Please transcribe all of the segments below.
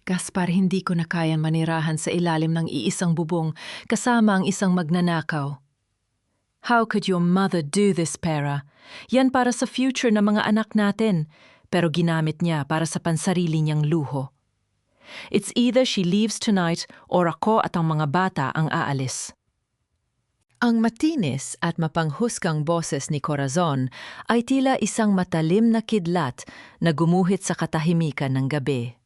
Gaspar, hindi ko na kayang manirahan sa ilalim ng iisang bubong kasama ang isang magnanakaw. How could your mother do this, Pera? Yan para sa future ng mga anak natin, pero ginamit niya para sa pansarili niyang luho. It's either she leaves tonight or ako at ang mga bata ang aalis. Ang matinis at mapanghusgang boses ni Corazon ay tila isang matalim na kidlat na gumuhit sa katahimikan ng gabi.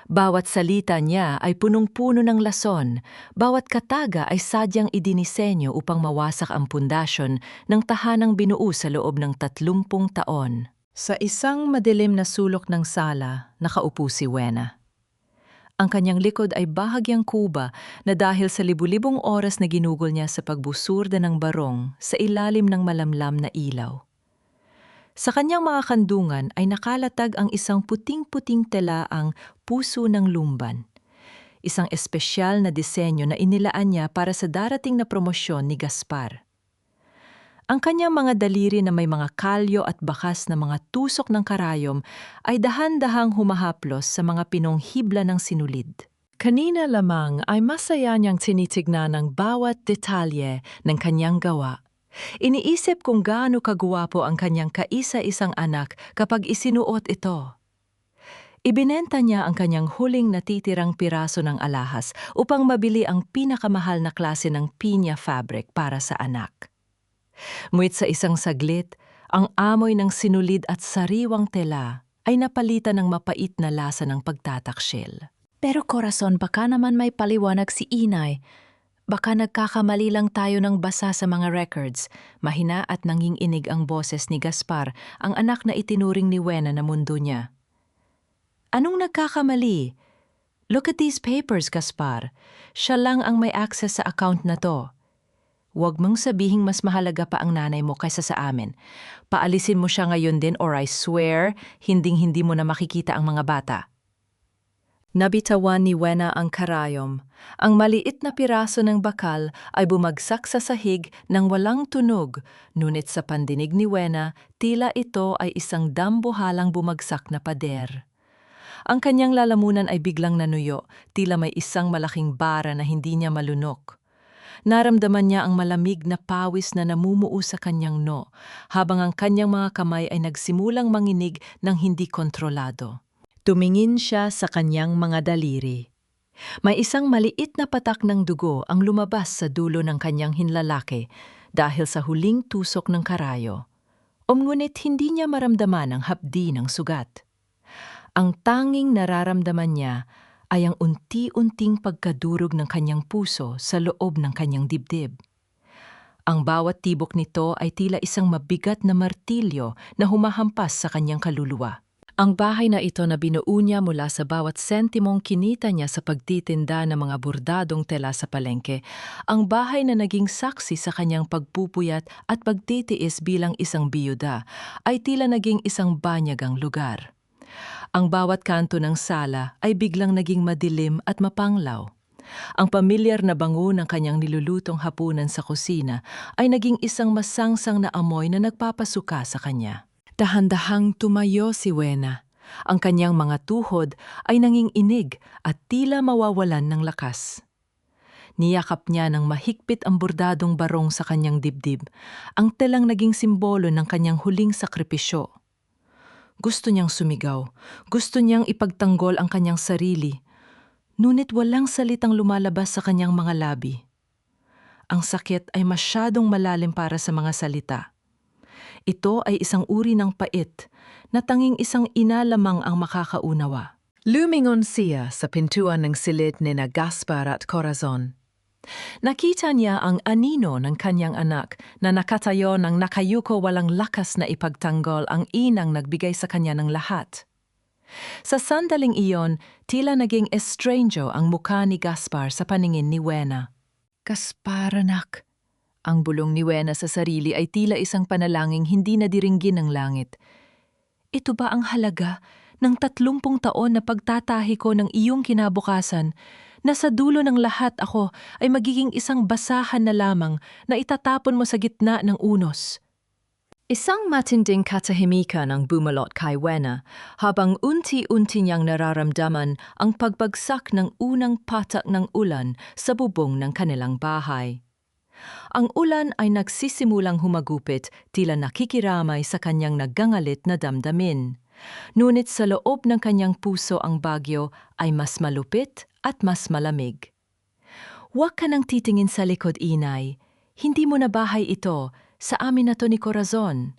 Bawat salita niya ay punong-puno ng lason, bawat kataga ay sadyang idinisenyo upang mawasak ang pundasyon ng tahanang binuo sa loob ng 30 taon. Sa isang madilim na sulok ng sala, nakaupo si Wena. Ang kanyang likod ay bahagyang kuba na dahil sa libu-libong oras na ginugol niya sa pagbusurda ng barong sa ilalim ng malamlam na ilaw. Sa kanyang mga kandungan ay nakalatag ang isang puting-puting telaang puso ng lumban. Isang espesyal na disenyo na inilaan niya para sa darating na promosyon ni Gaspar. Ang kanyang mga daliri na may mga kalyo at bakas na mga tusok ng karayom ay dahan-dahang humahaplos sa mga pinonghibla ng sinulid. Kanina lamang ay masaya niyang tinitignan ang bawat detalye ng kanyang gawa. Iniisip kung gaano kagwapo ang kanyang kaisa-isang anak kapag isinuot ito. Ibinenta niya ang kanyang huling natitirang piraso ng alahas upang mabili ang pinakamahal na klase ng pinya fabric para sa anak. Muit sa isang saglit, ang amoy ng sinulid at sariwang tela ay napalitan ng mapait na lasa ng pagtataksil. Pero Corazon, baka naman may paliwanag si Inay. Baka nagkakamali lang tayo ng basa sa mga records. Mahina at nanginginig ang boses ni Gaspar, ang anak na itinuring ni Wena na mundo niya. Anong nagkakamali? Look at these papers, Gaspar. Siya lang ang may access sa account na to. Huwag mong sabihing mas mahalaga pa ang nanay mo kaysa sa amin. Paalisin mo siya ngayon din or I swear, hinding-hindi mo na makikita ang mga bata. Nabitawan ni Wena ang karayom. Ang maliit na piraso ng bakal ay bumagsak sa sahig nang walang tunog, ngunit sa pandinig ni Wena, tila ito ay isang dambuhalang bumagsak na pader. Ang kanyang lalamunan ay biglang nanuyo, tila may isang malaking bara na hindi niya malunok. Naramdaman niya ang malamig na pawis na namumuo sa kanyang noo, habang ang kanyang mga kamay ay nagsimulang manginig ng hindi kontrolado. Tumingin siya sa kanyang mga daliri. May isang maliit na patak ng dugo ang lumabas sa dulo ng kanyang hinlalaki dahil sa huling tusok ng karayo. Ngunit hindi niya maramdaman ang hapdi ng sugat. Ang tanging nararamdaman niya ay ang unti-unting pagkadurog ng kanyang puso sa loob ng kanyang dibdib. Ang bawat tibok nito ay tila isang mabigat na martilyo na humahampas sa kanyang kaluluwa. Ang bahay na ito na binuo niya mula sa bawat sentimong kinita niya sa pagtitinda ng mga bordadong tela sa palengke, ang bahay na naging saksi sa kanyang pagpupuyat at pagtitiis bilang isang biyuda, ay tila naging isang banyagang lugar. Ang bawat kanto ng sala ay biglang naging madilim at mapanglaw. Ang pamilyar na bango ng kanyang nilulutong hapunan sa kusina ay naging isang masangsang na amoy na nagpapasuka sa kanya. Dahan-dahang tumayo si Wena. Ang kanyang mga tuhod ay nanginginig at tila mawawalan ng lakas. Niyakap niya ng mahigpit ang bordadong barong sa kanyang dibdib, ang telang naging simbolo ng kanyang huling sakripisyo. Gusto niyang sumigaw, gusto niyang ipagtanggol ang kanyang sarili, ngunit walang salitang lumalabas sa kanyang mga labi. Ang sakit ay masyadong malalim para sa mga salita. Ito ay isang uri ng pait na tanging isang ina lamang ang makakaunawa. Lumingon siya sa pintuan ng silid ni na Gaspar at Corazon. Nakita niya ang anino ng kanyang anak na nakatayo ng nakayuko walang lakas na ipagtanggol ang inang nagbigay sa kanya ng lahat. Sa sandaling iyon, tila naging estrange ang mukha ni Gaspar sa paningin ni Wena. Gaspar, anak. Ang bulong ni Wena sa sarili ay tila isang panalangin hindi nadiringgin ng langit. Ito ba ang halaga ng 30 taon na pagtatahi ko ng iyong kinabukasan, na sa dulo ng lahat ako ay magiging isang basahan na lamang na itatapon mo sa gitna ng unos? Isang matinding katahimikan ang bumalot kay Wena habang unti-unti niyang nararamdaman ang pagbagsak ng unang patak ng ulan sa bubong ng kanilang bahay. Ang ulan ay nagsisimulang humagupit tila nakikiramay sa kanyang naggangalit na damdamin. Ngunit sa loob ng kanyang puso ang bagyo ay mas malupit at mas malamig. Huwag ka nang titingin sa likod, inay. Hindi mo na bahay ito. Sa amin na to ni Corazon.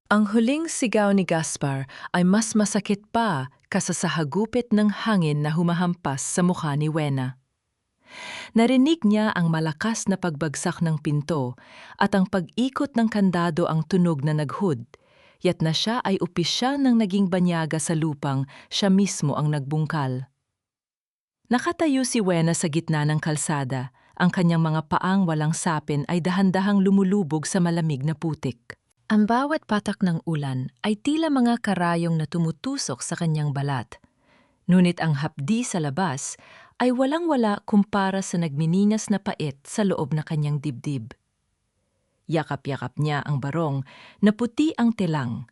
Ang huling sigaw ni Gaspar ay mas masakit pa kasa sa hagupit ng hangin na humahampas sa mukha ni Wena. Narinig niya ang malakas na pagbagsak ng pinto at ang pag-ikot ng kandado ang tunog na naghud, yat na siya ay opisyal ng naging banyaga sa lupang siya mismo ang nagbungkal. Nakatayo si Wena sa gitna ng kalsada. Ang kanyang mga paang walang sapin ay dahan-dahang lumulubog sa malamig na putik. Ang bawat patak ng ulan ay tila mga karayong na tumutusok sa kanyang balat. Ngunit ang hapdi sa labas ay walang-wala kumpara sa nagmininas na pait sa loob na kanyang dibdib. Yakap-yakap niya ang barong na puti ang telang.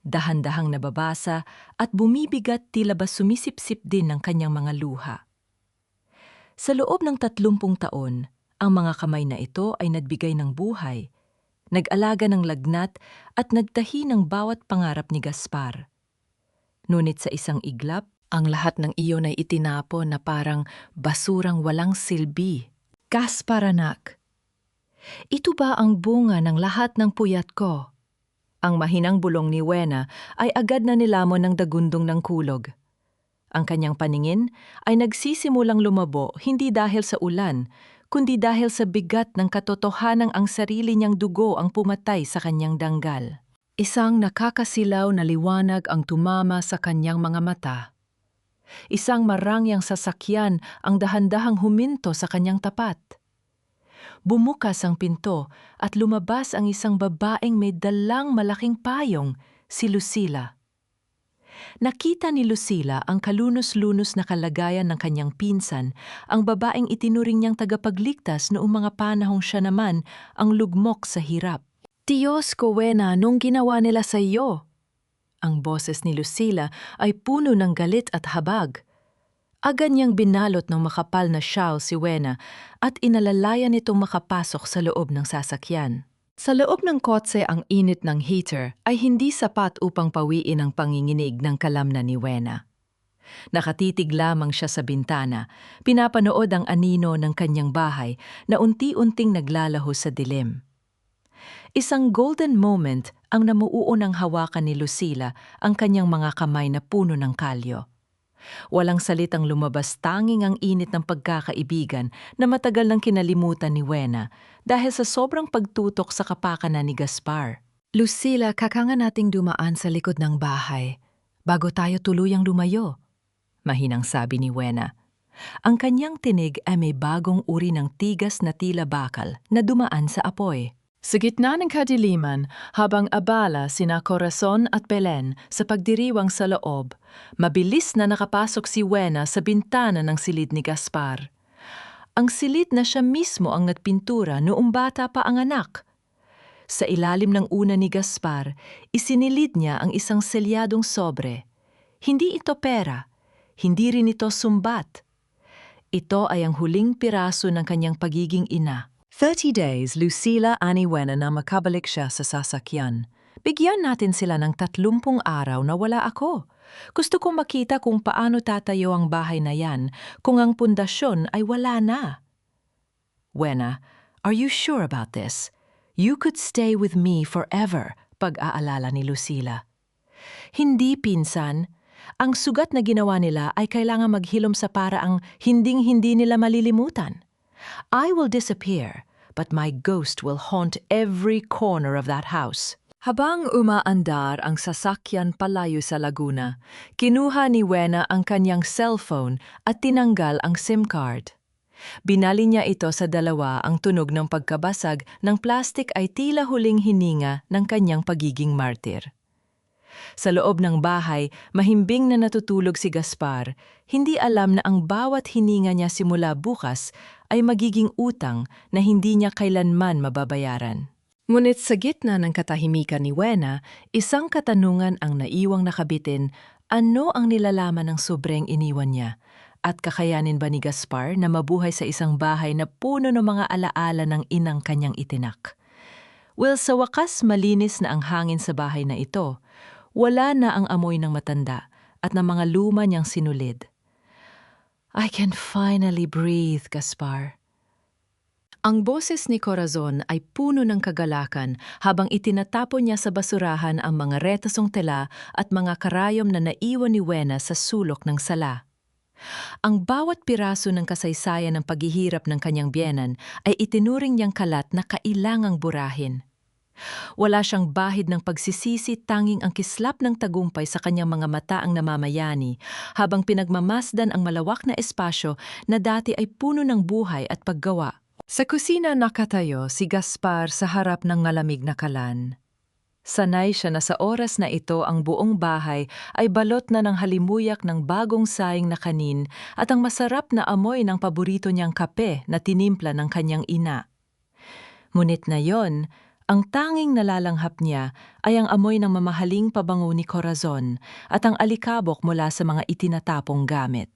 Dahan-dahang nababasa at bumibigat tila ba sumisipsip din ng kanyang mga luha. Sa loob ng 30 taon, ang mga kamay na ito ay nagbigay ng buhay, nag-alaga ng lagnat at nagtahi ng bawat pangarap ni Gaspar. Ngunit sa isang iglap, ang lahat ng iyon ay itinapon na parang basurang walang silbi. Gaspar, anak, ito ba ang bunga ng lahat ng puyat ko? Ang mahinang bulong ni Wena ay agad na nilamon ng dagundong ng kulog. Ang kanyang paningin ay nagsisimulang lumabo hindi dahil sa ulan, kundi dahil sa bigat ng katotohanang ang sarili niyang dugo ang pumatay sa kanyang danggal. Isang nakakasilaw na liwanag ang tumama sa kanyang mga mata. Isang marangyang sasakyan ang dahan-dahang huminto sa kanyang tapat. Bumukas ang pinto at lumabas ang isang babaeng may dalang malaking payong, si Lucila. Nakita ni Lucila ang kalunos-lunos na kalagayan ng kanyang pinsan, ang babaeng itinuring niyang tagapagligtas noong mga panahong siya naman ang lugmok sa hirap. Diyos ko, Wena, nung ginawa nila sa iyo? Ang boses ni Lucila ay puno ng galit at habag. Agad niyang binalot ng makapal na shawl si Wena at inalalayan nitong makapasok sa loob ng sasakyan. Sa loob ng kotse ang init ng heater ay hindi sapat upang pawiin ang panginginig ng kalamnan ni Wena. Nakatitig lamang siya sa bintana, pinapanood ang anino ng kanyang bahay na unti-unting naglalaho sa dilim. Isang golden moment ang namuuunang hawakan ni Lucila ang kanyang mga kamay na puno ng kalyo. Walang salitang lumabas, tanging ang init ng pagkakaibigan na matagal nang kinalimutan ni Wena dahil sa sobrang pagtutok sa kapakanan ni Gaspar. Lucila, kakanga nating dumaan sa likod ng bahay bago tayo tuluyang lumayo, mahinang sabi ni Wena. Ang kanyang tinig ay may bagong uri ng tigas na tila bakal na dumaan sa apoy. Sa gitna ng kadiliman, habang abala sina Corazon at Belen sa pagdiriwang sa loob, mabilis na nakapasok si Wena sa bintana ng silid ni Gaspar. Ang silid na siya mismo ang nagpintura noong bata pa ang anak. Sa ilalim ng una ni Gaspar, isinilid niya ang isang selyadong sobre. Hindi ito pera, hindi rin ito sumbat. Ito ay ang huling piraso ng kanyang pagiging ina. 30 days, Lucila ani Wena na makabalik siya sa sasakyan. Bigyan natin sila ng 30 araw na wala ako. Gusto kong makita kung paano tatayo ang bahay na yan kung ang pundasyon ay wala na. Wena, are you sure about this? You could stay with me forever, pag-aalala ni Lucila. Hindi, pinsan. Ang sugat na ginawa nila ay kailangan maghilom sa paraang hinding-hindi nila malilimutan. I will disappear, but my ghost will haunt every corner of that house. Habang umaandar ang sasakyan palayo sa Laguna, kinuha ni Wena ang kanyang cellphone at tinanggal ang SIM card. Binali niya ito sa dalawa. Ang tunog ng pagkabasag ng plastik ay tila huling hininga ng kanyang pagiging martir. Sa loob ng bahay, mahimbing na natutulog si Gaspar, hindi alam na ang bawat hininga niya simula bukas ay magiging utang na hindi niya kailanman mababayaran. Ngunit sa gitna ng katahimikan ni Wena, isang katanungan ang naiwang nakabitin, ano ang nilalaman ng sobreng iniwan niya? At kakayanin ba ni Gaspar na mabuhay sa isang bahay na puno ng mga alaala ng inang kanyang itinak? Well, sa wakas malinis na ang hangin sa bahay na ito. Wala na ang amoy ng matanda at ng mga luma niyang sinulid. I can finally breathe, Gaspar. Ang boses ni Corazon ay puno ng kagalakan habang itinatapon niya sa basurahan ang mga retosong tela at mga karayom na naiwan ni Wena sa sulok ng sala. Ang bawat piraso ng kasaysayan ng paghihirap ng kanyang biyenan ay itinuring niyang kalat na kailangang burahin. Wala siyang bahid ng pagsisisi, tanging ang kislap ng tagumpay sa kanyang mga mata ang namamayani habang pinagmamasdan ang malawak na espasyo na dati ay puno ng buhay at paggawa. Sa kusina nakatayo si Gaspar sa harap ng malamig na kalan. Sanay siya na sa oras na ito ang buong bahay ay balot na ng halimuyak ng bagong saing na kanin at ang masarap na amoy ng paborito niyang kape na tinimpla ng kanyang ina. Ngunit ngayon, ang tanging nalalanghap niya ay ang amoy ng mamahaling pabango ni Corazon at ang alikabok mula sa mga itinatapong gamit.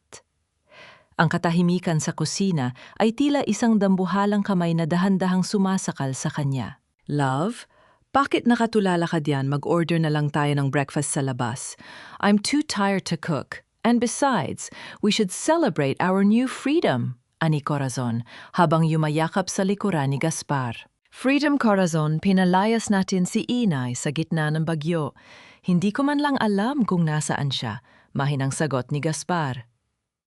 Ang katahimikan sa kusina ay tila isang dambuhalang kamay na dahan-dahang sumasakal sa kanya. Love, bakit nakatulala ka diyan? Mag-order na lang tayo ng breakfast sa labas. I'm too tired to cook. And besides, we should celebrate our new freedom, ani Corazon, habang yumayakap sa likuran ni Gaspar. Freedom, Corazon, pinalayas natin si Inay sa gitna ng bagyo. Hindi ko man lang alam kung nasaan siya, mahinang sagot ni Gaspar.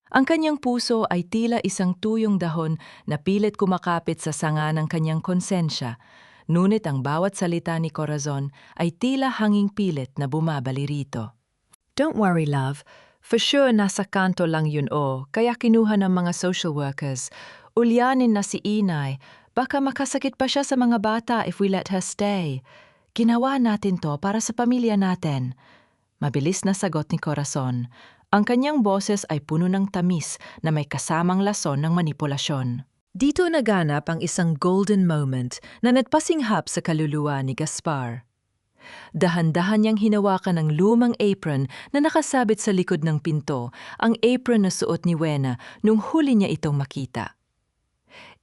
Ang kanyang puso ay tila isang tuyong dahon na pilit kumakapit sa sanga ng kanyang konsensya, ngunit ang bawat salita ni Corazon ay tila hanging pilit na bumabali rito. Don't worry, love. For sure nasa kanto lang yun kaya kinuha ng mga social workers. Ulyanin na si Inay, baka makasakit pa siya sa mga bata if we let her stay. Ginawa natin to para sa pamilya natin. Mabilis na sagot ni Corazon. Ang kanyang boses ay puno ng tamis na may kasamang lason ng manipulasyon. Dito naganap ang isang golden moment na nagpasinghap sa kaluluwa ni Gaspar. Dahan-dahan niyang hinawakan ang lumang apron na nakasabit sa likod ng pinto, ang apron na suot ni Wena nung huli niya itong makita.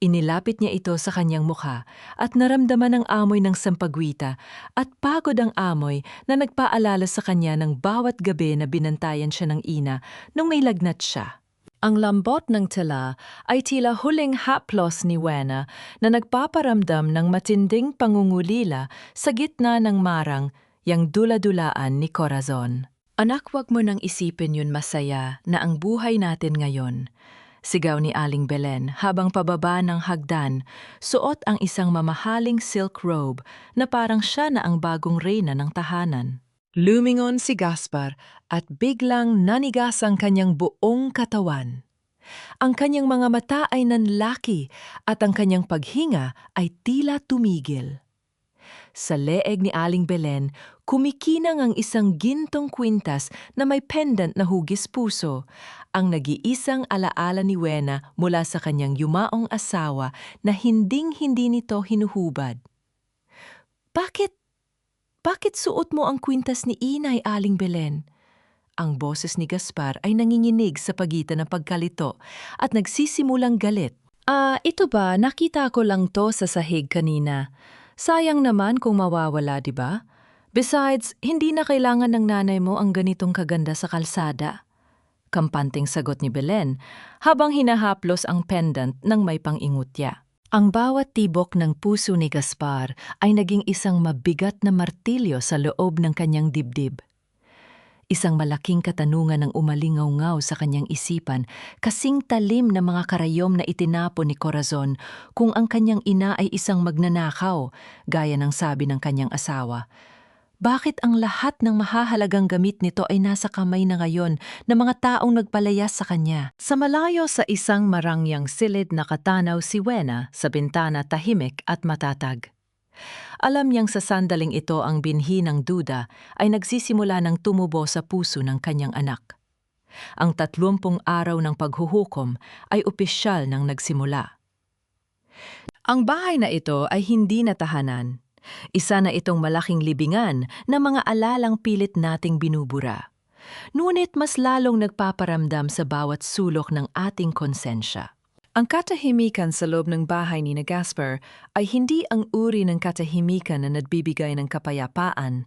Inilapit niya ito sa kanyang mukha at naramdaman ang amoy ng sampagwita at pagod ang amoy na nagpaalala sa kanya ng bawat gabi na binantayan siya ng ina nung may lagnat siya. Ang lambot ng tela ay tila huling haplos ni Wena na nagpaparamdam ng matinding pangungulila sa gitna ng marang yang dula-dulaan ni Corazon. Anak, wag mo nang isipin yun, masaya na ang buhay natin ngayon. Sigaw ni Aling Belen habang pababa ng hagdan, suot ang isang mamahaling silk robe na parang siya na ang bagong reyna ng tahanan. Lumingon si Gaspar at biglang nanigas ang kanyang buong katawan. Ang kanyang mga mata ay nanlaki at ang kanyang paghinga ay tila tumigil. Sa leeg ni Aling Belen, kumikinang ang isang gintong kwintas na may pendant na hugis puso, ang nag-iisang alaala ni Wena mula sa kanyang yumaong asawa na hinding-hindi nito hinuhubad. Bakit suot mo ang kwintas ni Inay, Aling Belen? Ang boses ni Gaspar ay nanginginig sa pagitan ng pagkalito at nagsisimulang galit. Ito ba? Nakita ko lang to sa sahig kanina. Sayang naman kung mawawala, di ba? Besides, hindi na kailangan ng nanay mo ang ganitong kaganda sa kalsada. Kampanting sagot ni Belen habang hinahaplos ang pendant ng may pang-ingutya. Ang bawat tibok ng puso ni Gaspar ay naging isang mabigat na martilyo sa loob ng kanyang dibdib. Isang malaking katanungan ang umalingaw-ngaw sa kanyang isipan, kasing talim na mga karayom na itinapon ni Corazon kung ang kanyang ina ay isang magnanakaw, gaya ng sabi ng kanyang asawa. Bakit ang lahat ng mahahalagang gamit nito ay nasa kamay na ngayon ng mga taong nagpalayas sa kanya? Sa malayo sa isang marangyang silid nakatanaw si Wena sa bintana, tahimik at matatag. Alam niyang sa sandaling ito ang binhi ng duda ay nagsisimula ng tumubo sa puso ng kanyang anak. Ang 30 araw ng paghuhukom ay opisyal nang nagsimula. Ang bahay na ito ay hindi na tahanan. Isa na itong malaking libingan na mga alalang pilit nating binubura. Ngunit mas lalong nagpaparamdam sa bawat sulok ng ating konsensya. Ang katahimikan sa loob ng bahay ni Gaspar ay hindi ang uri ng katahimikan na nagbibigay ng kapayapaan.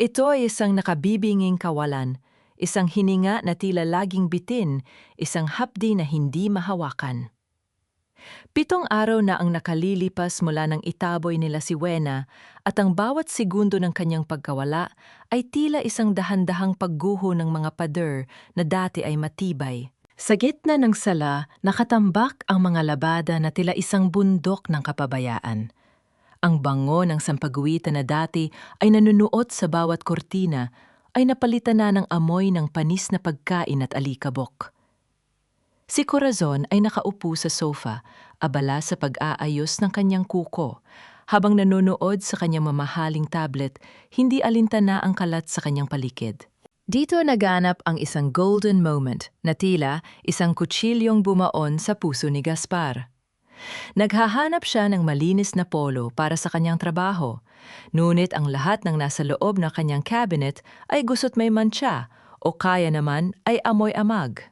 Ito ay isang nakabibinging kawalan, isang hininga na tila laging bitin, isang hapdi na hindi mahawakan. 7 araw na ang nakalilipas mula nang itaboy nila si Wena at ang bawat segundo ng kanyang pagkawala ay tila isang dahan-dahang pagguho ng mga pader na dati ay matibay. Sa gitna ng sala, nakatambak ang mga labada na tila isang bundok ng kapabayaan. Ang bango ng sampaguwitan na dati ay nanunuot sa bawat kortina ay napalitan na ng amoy ng panis na pagkain at alikabok. Si Corazon ay nakaupo sa sofa, abala sa pag-aayos ng kanyang kuko. Habang nanonood sa kanyang mamahaling tablet, hindi alintana ang kalat sa kanyang paligid. Dito naganap ang isang golden moment na tila isang kutsilyong bumaon sa puso ni Gaspar. Naghahanap siya ng malinis na polo para sa kanyang trabaho. Ngunit ang lahat ng nasa loob ng kanyang cabinet ay gusto't may mantsa o kaya naman ay amoy-amag.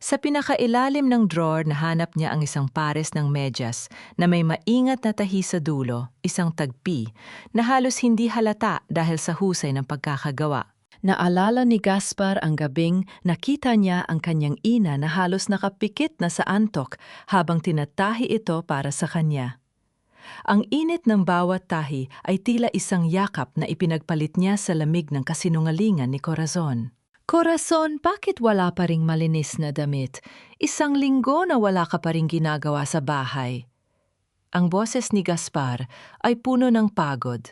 Sa pinakailalim ng drawer nahanap niya ang isang pares ng medyas na may maingat na tahi sa dulo, isang tagpi, na halos hindi halata dahil sa husay ng pagkakagawa. Naalala ni Gaspar ang gabing nakita niya ang kanyang ina na halos nakapikit na sa antok habang tinatahi ito para sa kanya. Ang init ng bawat tahi ay tila isang yakap na ipinagpalit niya sa lamig ng kasinungalingan ni Corazon. Corazon, bakit wala pa ring malinis na damit? 1 linggo na wala ka pa ring ginagawa sa bahay. Ang boses ni Gaspar ay puno ng pagod.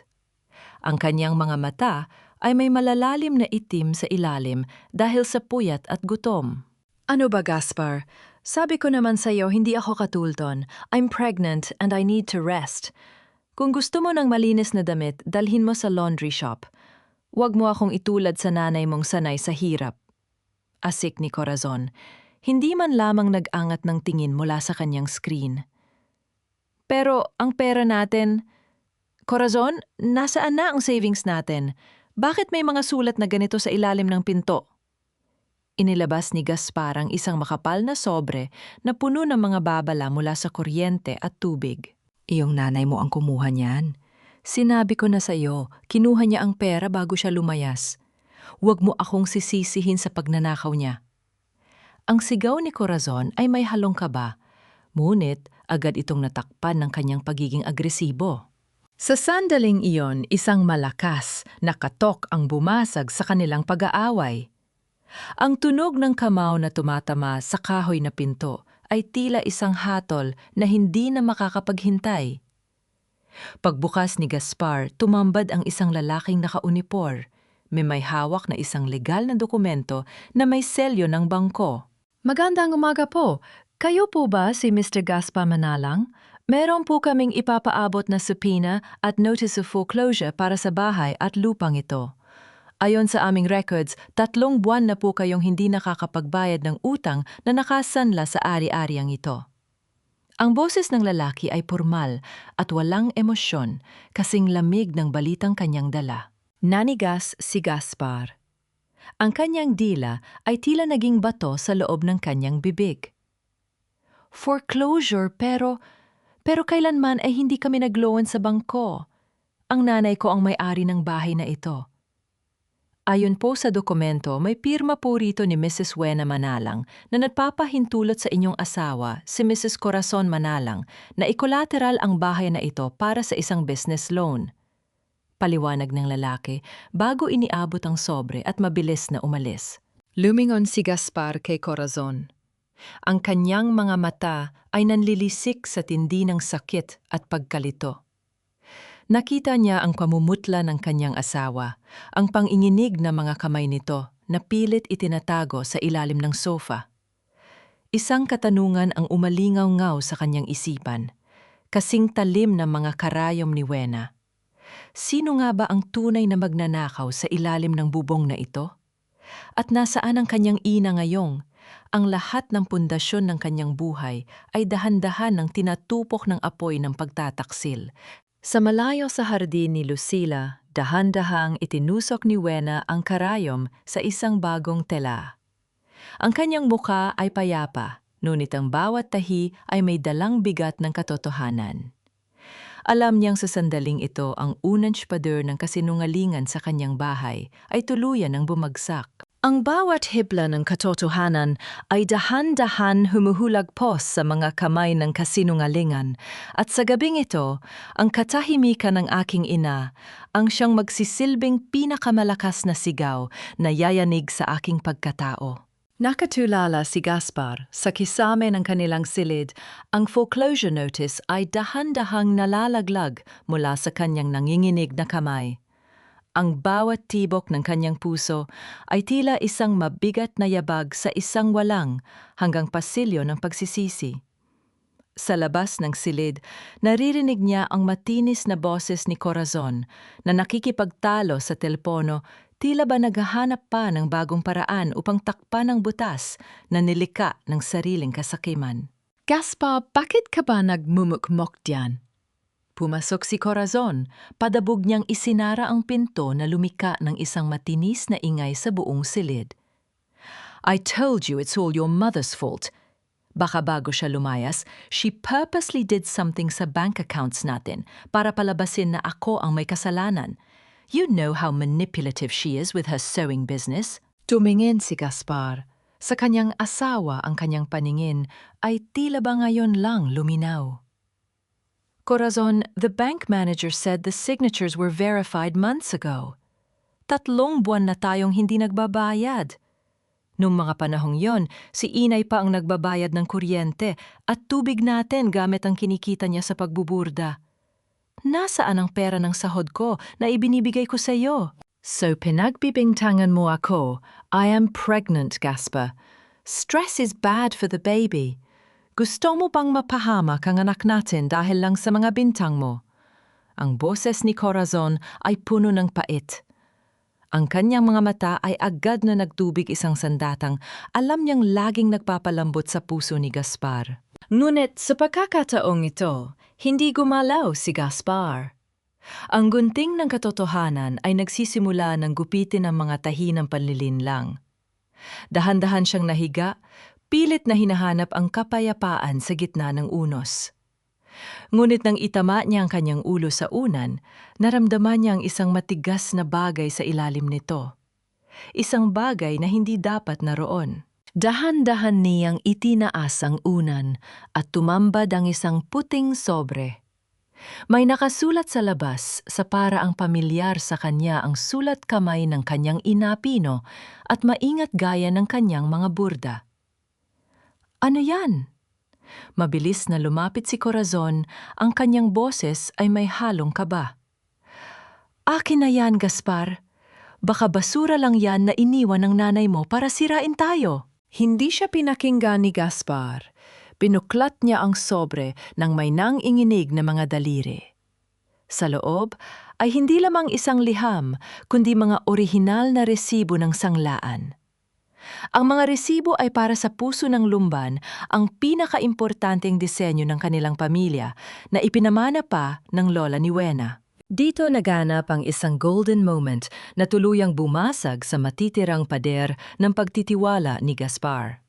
Ang kanyang mga mata ay may malalalim na itim sa ilalim dahil sa puyat at gutom. Ano ba, Gaspar? Sabi ko naman sa'yo, hindi ako katulton. I'm pregnant and I need to rest. Kung gusto mo ng malinis na damit, dalhin mo sa laundry shop. Huwag mo akong itulad sa nanay mong sanay sa hirap. Asik ni Corazon. Hindi man lamang nag-angat ng tingin mula sa kanyang screen. Pero ang pera natin... Corazon, nasaan na ang savings natin? Bakit may mga sulat na ganito sa ilalim ng pinto? Inilabas ni Gaspar ang isang makapal na sobre na puno ng mga babala mula sa kuryente at tubig. Iyong nanay mo ang kumuha niyan. Sinabi ko na sa iyo, kinuha niya ang pera bago siya lumayas. Huwag mo akong sisisihin sa pagnanakaw niya. Ang sigaw ni Corazon ay may halong kaba, ngunit agad itong natakpan ng kanyang pagiging agresibo. Sa sandaling iyon, isang malakas na katok ang bumasag sa kanilang pag-aaway. Ang tunog ng kamao na tumatama sa kahoy na pinto ay tila isang hatol na hindi na makakapaghintay. Pagbukas ni Gaspar, tumambad ang isang lalaking nakaunipor. May hawak na isang legal na dokumento na may selyo ng bangko. Magandang umaga po. Kayo po ba si Mr. Gaspar Manalang? Meron po kaming ipapaabot na subpoena at notice of foreclosure para sa bahay at lupang ito. Ayon sa aming records, 3 buwan na po kayong hindi nakakapagbayad ng utang na nakasanla sa ari-ariang ito. Ang boses ng lalaki ay pormal at walang emosyon, kasing lamig ng balitang kanyang dala. Nanigas si Gaspar. Ang kanyang dila ay tila naging bato sa loob ng kanyang bibig. Foreclosure pero kailanman ay hindi kami nag-loan sa bangko. Ang nanay ko ang may-ari ng bahay na ito. Ayon po sa dokumento, may pirma po rito ni Mrs. Wena Manalang na nagpapahintulot sa inyong asawa, si Mrs. Corazon Manalang, na ikolateral ang bahay na ito para sa isang business loan. Paliwanag ng lalaki bago iniabot ang sobre at mabilis na umalis. Lumingon si Gaspar kay Corazon. Ang kanyang mga mata ay nanlilisik sa tindi ng sakit at pagkalito. Nakita niya ang pamumutla ng kanyang asawa, ang panginginig na mga kamay nito na pilit itinatago sa ilalim ng sofa. Isang katanungan ang umalingaw-ngaw sa kanyang isipan, kasing talim ng mga karayom ni Wena. Sino nga ba ang tunay na magnanakaw sa ilalim ng bubong na ito? At nasaan ang kanyang ina ngayong? Ang lahat ng pundasyon ng kanyang buhay ay dahan-dahan ng tinatupok ng apoy ng pagtataksil. Sa malayo sa hardin ni Lucila, dahan-dahang itinusok ni Wena ang karayom sa isang bagong tela. Ang kanyang muka ay payapa, ngunit ang bawat tahi ay may dalang bigat ng katotohanan. Alam niyang sa sandaling ito ang unang pader ng kasinungalingan sa kanyang bahay ay tuluyan ng bumagsak. Ang bawat hibla ng katotohanan ay dahan-dahan humuhulagpos sa mga kamay ng kasinungalingan at sa gabing ito, ang katahimikan ng aking ina ang siyang magsisilbing pinakamalakas na sigaw na yayanig sa aking pagkatao. Nakatulala si Gaspar sa kisame ng kanilang silid, ang foreclosure notice ay dahan-dahang nalalaglag mula sa kanyang nanginginig na kamay. Ang bawat tibok ng kanyang puso ay tila isang mabigat na yabag sa isang walang hanggang pasilyo ng pagsisisi. Sa labas ng silid, naririnig niya ang matinis na boses ni Corazon na nakikipagtalo sa telepono, tila ba naghahanap pa ng bagong paraan upang takpan ang butas na nilika ng sariling kasakiman. Gaspar, bakit ka ba nagmumukmok diyan? Pumasok si Corazon, padabog niyang isinara ang pinto na lumika ng isang matinis na ingay sa buong silid. I told you it's all your mother's fault. Baka bago siya lumayas, she purposely did something sa bank accounts natin para palabasin na ako ang may kasalanan. You know how manipulative she is with her sewing business. Tumingin si Gaspar. Sa kanyang asawa ang kanyang paningin ay tila ba ngayon lang luminaw. Corazon, the bank manager said the signatures were verified months ago. 3 buwan na tayong hindi nagbabayad. Noong mga panahong yon, si Inay pa ang nagbabayad ng kuryente at tubig natin gamit ang kinikita niya sa pagbuburda. Nasaan ang pera ng sahod ko na ibinibigay ko sa iyo? So pinagbibintangan mo ako, I am pregnant, Gaspar. Stress is bad for the baby. Gusto mo bang mapahamak ang anak natin dahil lang sa mga bintang mo? Ang boses ni Corazon ay puno ng pait. Ang kanyang mga mata ay agad na nagtubig isang sandatang, alam niyang laging nagpapalambot sa puso ni Gaspar. Ngunit sa pagkakataong ito, hindi gumalaw si Gaspar. Ang gunting ng katotohanan ay nagsisimula ng gupitin ang mga tahi ng panlilinlang. Dahan-dahan siyang nahiga, pilit na hinahanap ang kapayapaan sa gitna ng unos. Ngunit nang itama niya ang kanyang ulo sa unan, naramdaman niya ang isang matigas na bagay sa ilalim nito. Isang bagay na hindi dapat naroon. Dahan-dahan niyang itinaas ang unan at tumambad ang isang puting sobre. May nakasulat sa labas sa paraang pamilyar sa kanya ang sulat kamay ng kanyang ina Pino at maingat gaya ng kanyang mga burda. Ano yan? Mabilis na lumapit si Corazon, ang kanyang boses ay may halong kaba. Akin na yan, Gaspar. Baka basura lang yan na iniwan ng nanay mo para sirain tayo. Hindi siya pinakinggan ni Gaspar. Pinuklat niya ang sobre ng may nanginginig na mga daliri. Sa loob ay hindi lamang isang liham, kundi mga orihinal na resibo ng sanglaan. Ang mga resibo ay para sa puso ng lumban, ang pinakaimportanteng disenyo ng kanilang pamilya na ipinamana pa ng lola ni Wena. Dito naganap ang isang golden moment na tuluyang bumasag sa matitirang pader ng pagtitiwala ni Gaspar.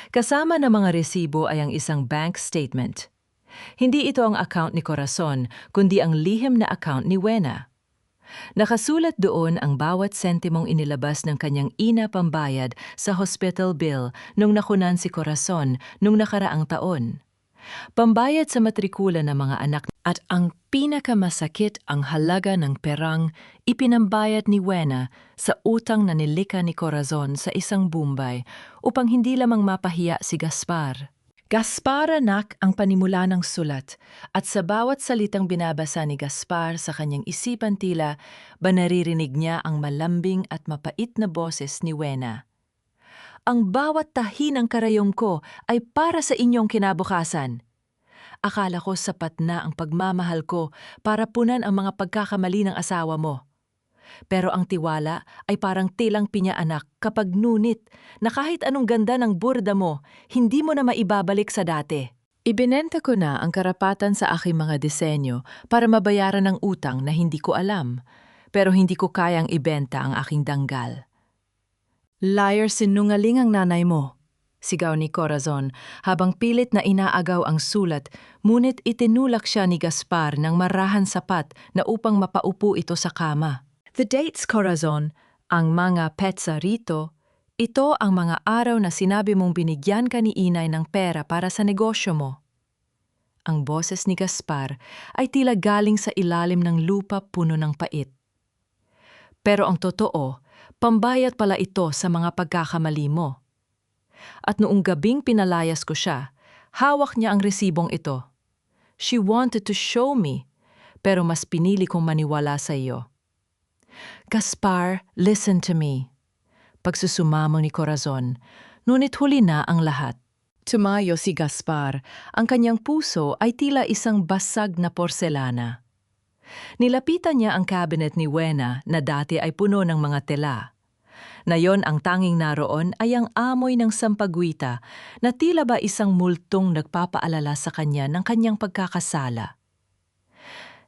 Kasama ng mga resibo ay ang isang bank statement. Hindi ito ang account ni Corazon, kundi ang lihim na account ni Wena. Nakasulat doon ang bawat sentimong inilabas ng kanyang ina pambayad sa hospital bill nung nakunan si Corazon nung nakaraang taon. Pambayad sa matrikula ng mga anak at ang pinakamasakit ang halaga ng perang ipinambayad ni Wena sa utang na nilika ni Corazon sa isang Bombay upang hindi lamang mapahiya si Gaspar. Gaspar anak ang panimula ng sulat at sa bawat salitang binabasa ni Gaspar sa kanyang isipan tila ba naririnig niya ang malambing at mapait na boses ni Wena. Ang bawat tahi ng karayom ko ay para sa inyong kinabukasan. Akala ko sapat na ang pagmamahal ko para punan ang mga pagkakamali ng asawa mo. Pero ang tiwala ay parang tilang pinya-anak kapag nunit na kahit anong ganda ng burda mo, hindi mo na maibabalik sa dati. Ibinenta ko na ang karapatan sa aking mga disenyo para mabayaran ang utang na hindi ko alam, pero hindi ko kayang ibenta ang aking danggal. Liar, sinungaling ang nanay mo, sigaw ni Corazon habang pilit na inaagaw ang sulat, ngunit itinulak siya ni Gaspar ng marahan sapat na upang mapaupo ito sa kama. The dates, Corazon, ang mga petsa rito, ito ang mga araw na sinabi mong binigyan ka ni inay ng pera para sa negosyo mo. Ang boses ni Gaspar ay tila galing sa ilalim ng lupa puno ng pait. Pero ang totoo, pambayad pala ito sa mga pagkakamali mo. At noong gabing pinalayas ko siya, hawak niya ang resibong ito. She wanted to show me, pero mas pinili kong maniwala sa iyo. Gaspar, listen to me. Pagsusumamo ni Corazon, ngunit huli na ang lahat. Tumayo si Gaspar, ang kanyang puso ay tila isang basag na porselana. Nilapitan niya ang cabinet ni Wena na dati ay puno ng mga tela. Nayon ang tanging naroon ay ang amoy ng sampagwita na tila ba isang multong nagpapaalala sa kanya ng kanyang pagkakasala.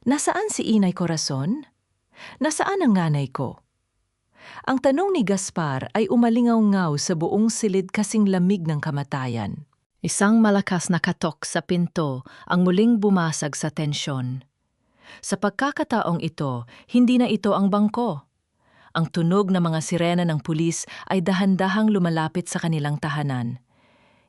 Nasaan si Inay Corazon? Nasaan ang nanay ko? Ang tanong ni Gaspar ay umalingaw-ngaw sa buong silid kasing lamig ng kamatayan. Isang malakas na katok sa pinto ang muling bumasag sa tensyon. Sa pagkakataong ito, hindi na ito ang bangko. Ang tunog ng mga sirena ng pulis ay dahan-dahang lumalapit sa kanilang tahanan.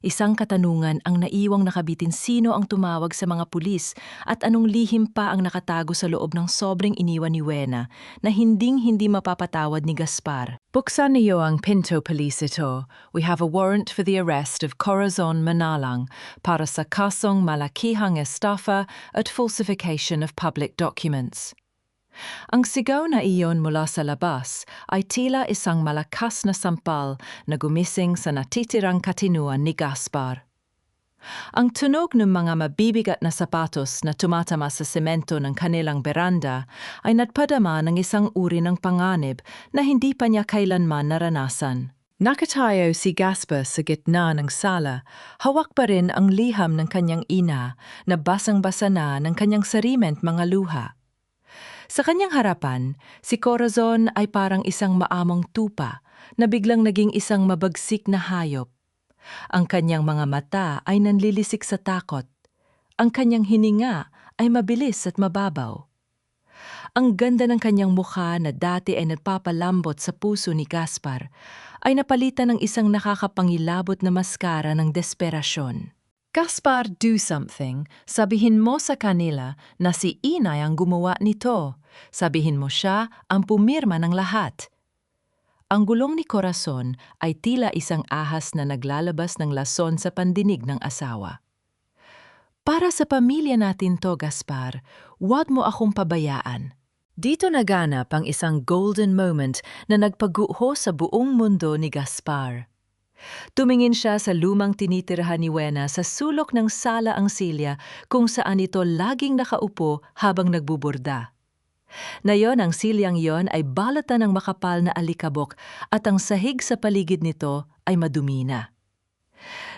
Isang katanungan ang naiwang nakabitin, sino ang tumawag sa mga pulis at anong lihim pa ang nakatago sa loob ng sobrang iniwan ni Wena na hinding-hindi mapapatawad ni Gaspar. Buksan niyo ang Pinto Police ito. We have a warrant for the arrest of Corazon Manalang para sa kasong malakihang estafa at falsification of public documents. Ang sigaw na iyon mula sa labas ay tila isang malakas na sampal na gumising sa natitirang katinuan ni Gaspar. Ang tunog ng mga mabibigat na sapatos na tumatama sa semento ng kanilang beranda ay nagpadama ng isang uri ng panganib na hindi pa niya kailanman naranasan. Nakatayo si Gaspar sa gitna ng sala, hawak pa rin ang liham ng kanyang ina na basang-basa na ng kanyang sariment mga luha. Sa kanyang harapan, si Corazon ay parang isang maamong tupa na biglang naging isang mabagsik na hayop. Ang kanyang mga mata ay nanlilisik sa takot. Ang kanyang hininga ay mabilis at mababaw. Ang ganda ng kanyang mukha na dati ay nagpapalambot sa puso ni Gaspar ay napalitan ng isang nakakapangilabot na maskara ng desperasyon. Gaspar, do something. Sabihin mo sa kanila na si Inay ang gumawa nito. Sabihin mo siya ang pumirma ng lahat. Ang gulong ni Corazon ay tila isang ahas na naglalabas ng lason sa pandinig ng asawa. Para sa pamilya natin to, Gaspar, huwag mo akong pabayaan. Dito naganap ang isang golden moment na nagpaguho sa buong mundo ni Gaspar. Tumingin siya sa lumang tinitirahan ni Wena sa sulok ng sala ang silya kung saan ito laging nakaupo habang nagbuburda. Nayon ang silyang yon ay balatan ng makapal na alikabok at ang sahig sa paligid nito ay madumi na.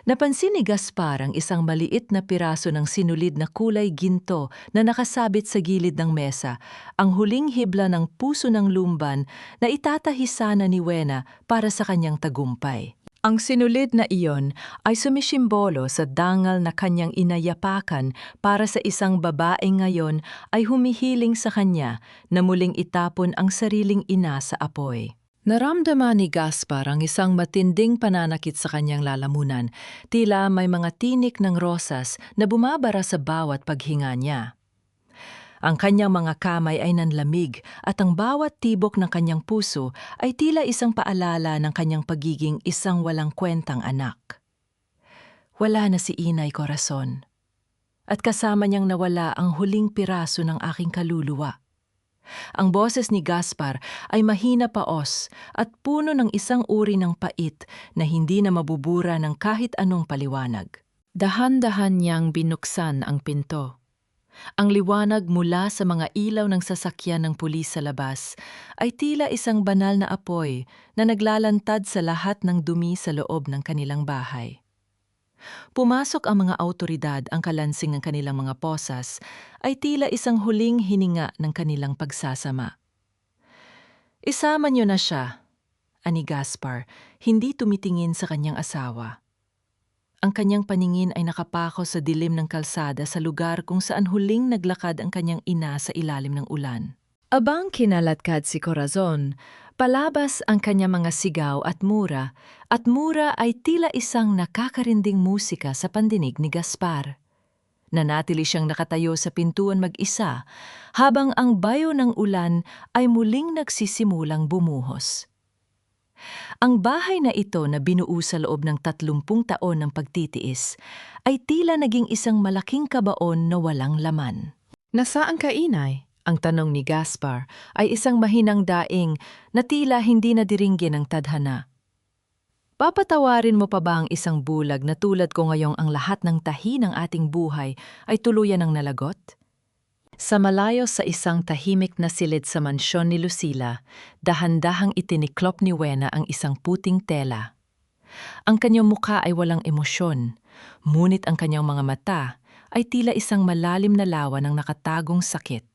Napansin ni Gaspar ang isang maliit na piraso ng sinulid na kulay ginto na nakasabit sa gilid ng mesa, ang huling hibla ng puso ng lumban na itatahis sana ni Wena para sa kanyang tagumpay. Ang sinulid na iyon ay sumisimbolo sa dangal na kanyang inayapakan para sa isang babaeng ngayon ay humihiling sa kanya na muling itapon ang sariling ina sa apoy. Naramdaman ni Gaspar ang isang matinding pananakit sa kanyang lalamunan, tila may mga tinik ng rosas na bumabara sa bawat paghinga niya. Ang kanyang mga kamay ay nanlamig at ang bawat tibok ng kanyang puso ay tila isang paalala ng kanyang pagiging isang walang kwentang anak. Wala na si Inay Corazon. At kasama niyang nawala ang huling piraso ng aking kaluluwa. Ang boses ni Gaspar ay mahina paos at puno ng isang uri ng pait na hindi na mabubura ng kahit anong paliwanag. Dahan-dahan niyang binuksan ang pinto. Ang liwanag mula sa mga ilaw ng sasakyan ng pulis sa labas ay tila isang banal na apoy na naglalantad sa lahat ng dumi sa loob ng kanilang bahay. Pumasok ang mga autoridad, ang kalansing ng kanilang mga posas ay tila isang huling hininga ng kanilang pagsasama. Isama niyo na siya, ani Gaspar, hindi tumitingin sa kanyang asawa. Ang kanyang paningin ay nakapako sa dilim ng kalsada sa lugar kung saan huling naglakad ang kanyang ina sa ilalim ng ulan. Abang kinalatkad si Corazon, palabas ang kanyang mga sigaw at mura ay tila isang nakakarinding musika sa pandinig ni Gaspar. Nanatili siyang nakatayo sa pintuan mag-isa habang ang bayo ng ulan ay muling nagsisimulang bumuhos. Ang bahay na ito na binuo sa loob ng 30 taon ng pagtitiis ay tila naging isang malaking kabaon na walang laman. Nasaan ka, inay? Ang tanong ni Gaspar ay isang mahinang daing na tila hindi nadiringgin ng tadhana. Papatawarin mo pa ba ang isang bulag na tulad ko ngayong ang lahat ng tahi ng ating buhay ay tuluyan ng nalagot? Sa malayo sa isang tahimik na silid sa mansyon ni Lucila, dahan-dahang itiniklop ni Wena ang isang puting tela. Ang kanyang mukha ay walang emosyon, ngunit ang kanyang mga mata ay tila isang malalim na lawa ng nakatagong sakit.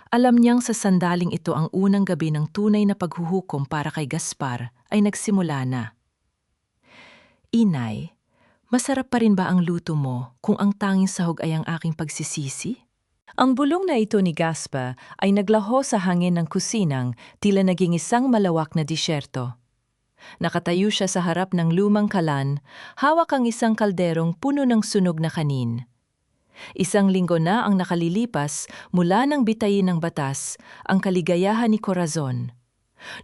Alam niyang sa sandaling ito ang unang gabi ng tunay na paghuhukom para kay Gaspar ay nagsimula na. Inay, masarap pa rin ba ang luto mo kung ang tanging sahog ay ang aking pagsisisi? Ang bulong na ito ni Gaspar ay naglaho sa hangin ng kusinang tila naging isang malawak na disyerto. Nakatayo siya sa harap ng lumang kalan, hawak ang isang kalderong puno ng sunog na kanin. Isang linggo na ang nakalilipas mula nang bitayin ng batas ang kaligayahan ni Corazon.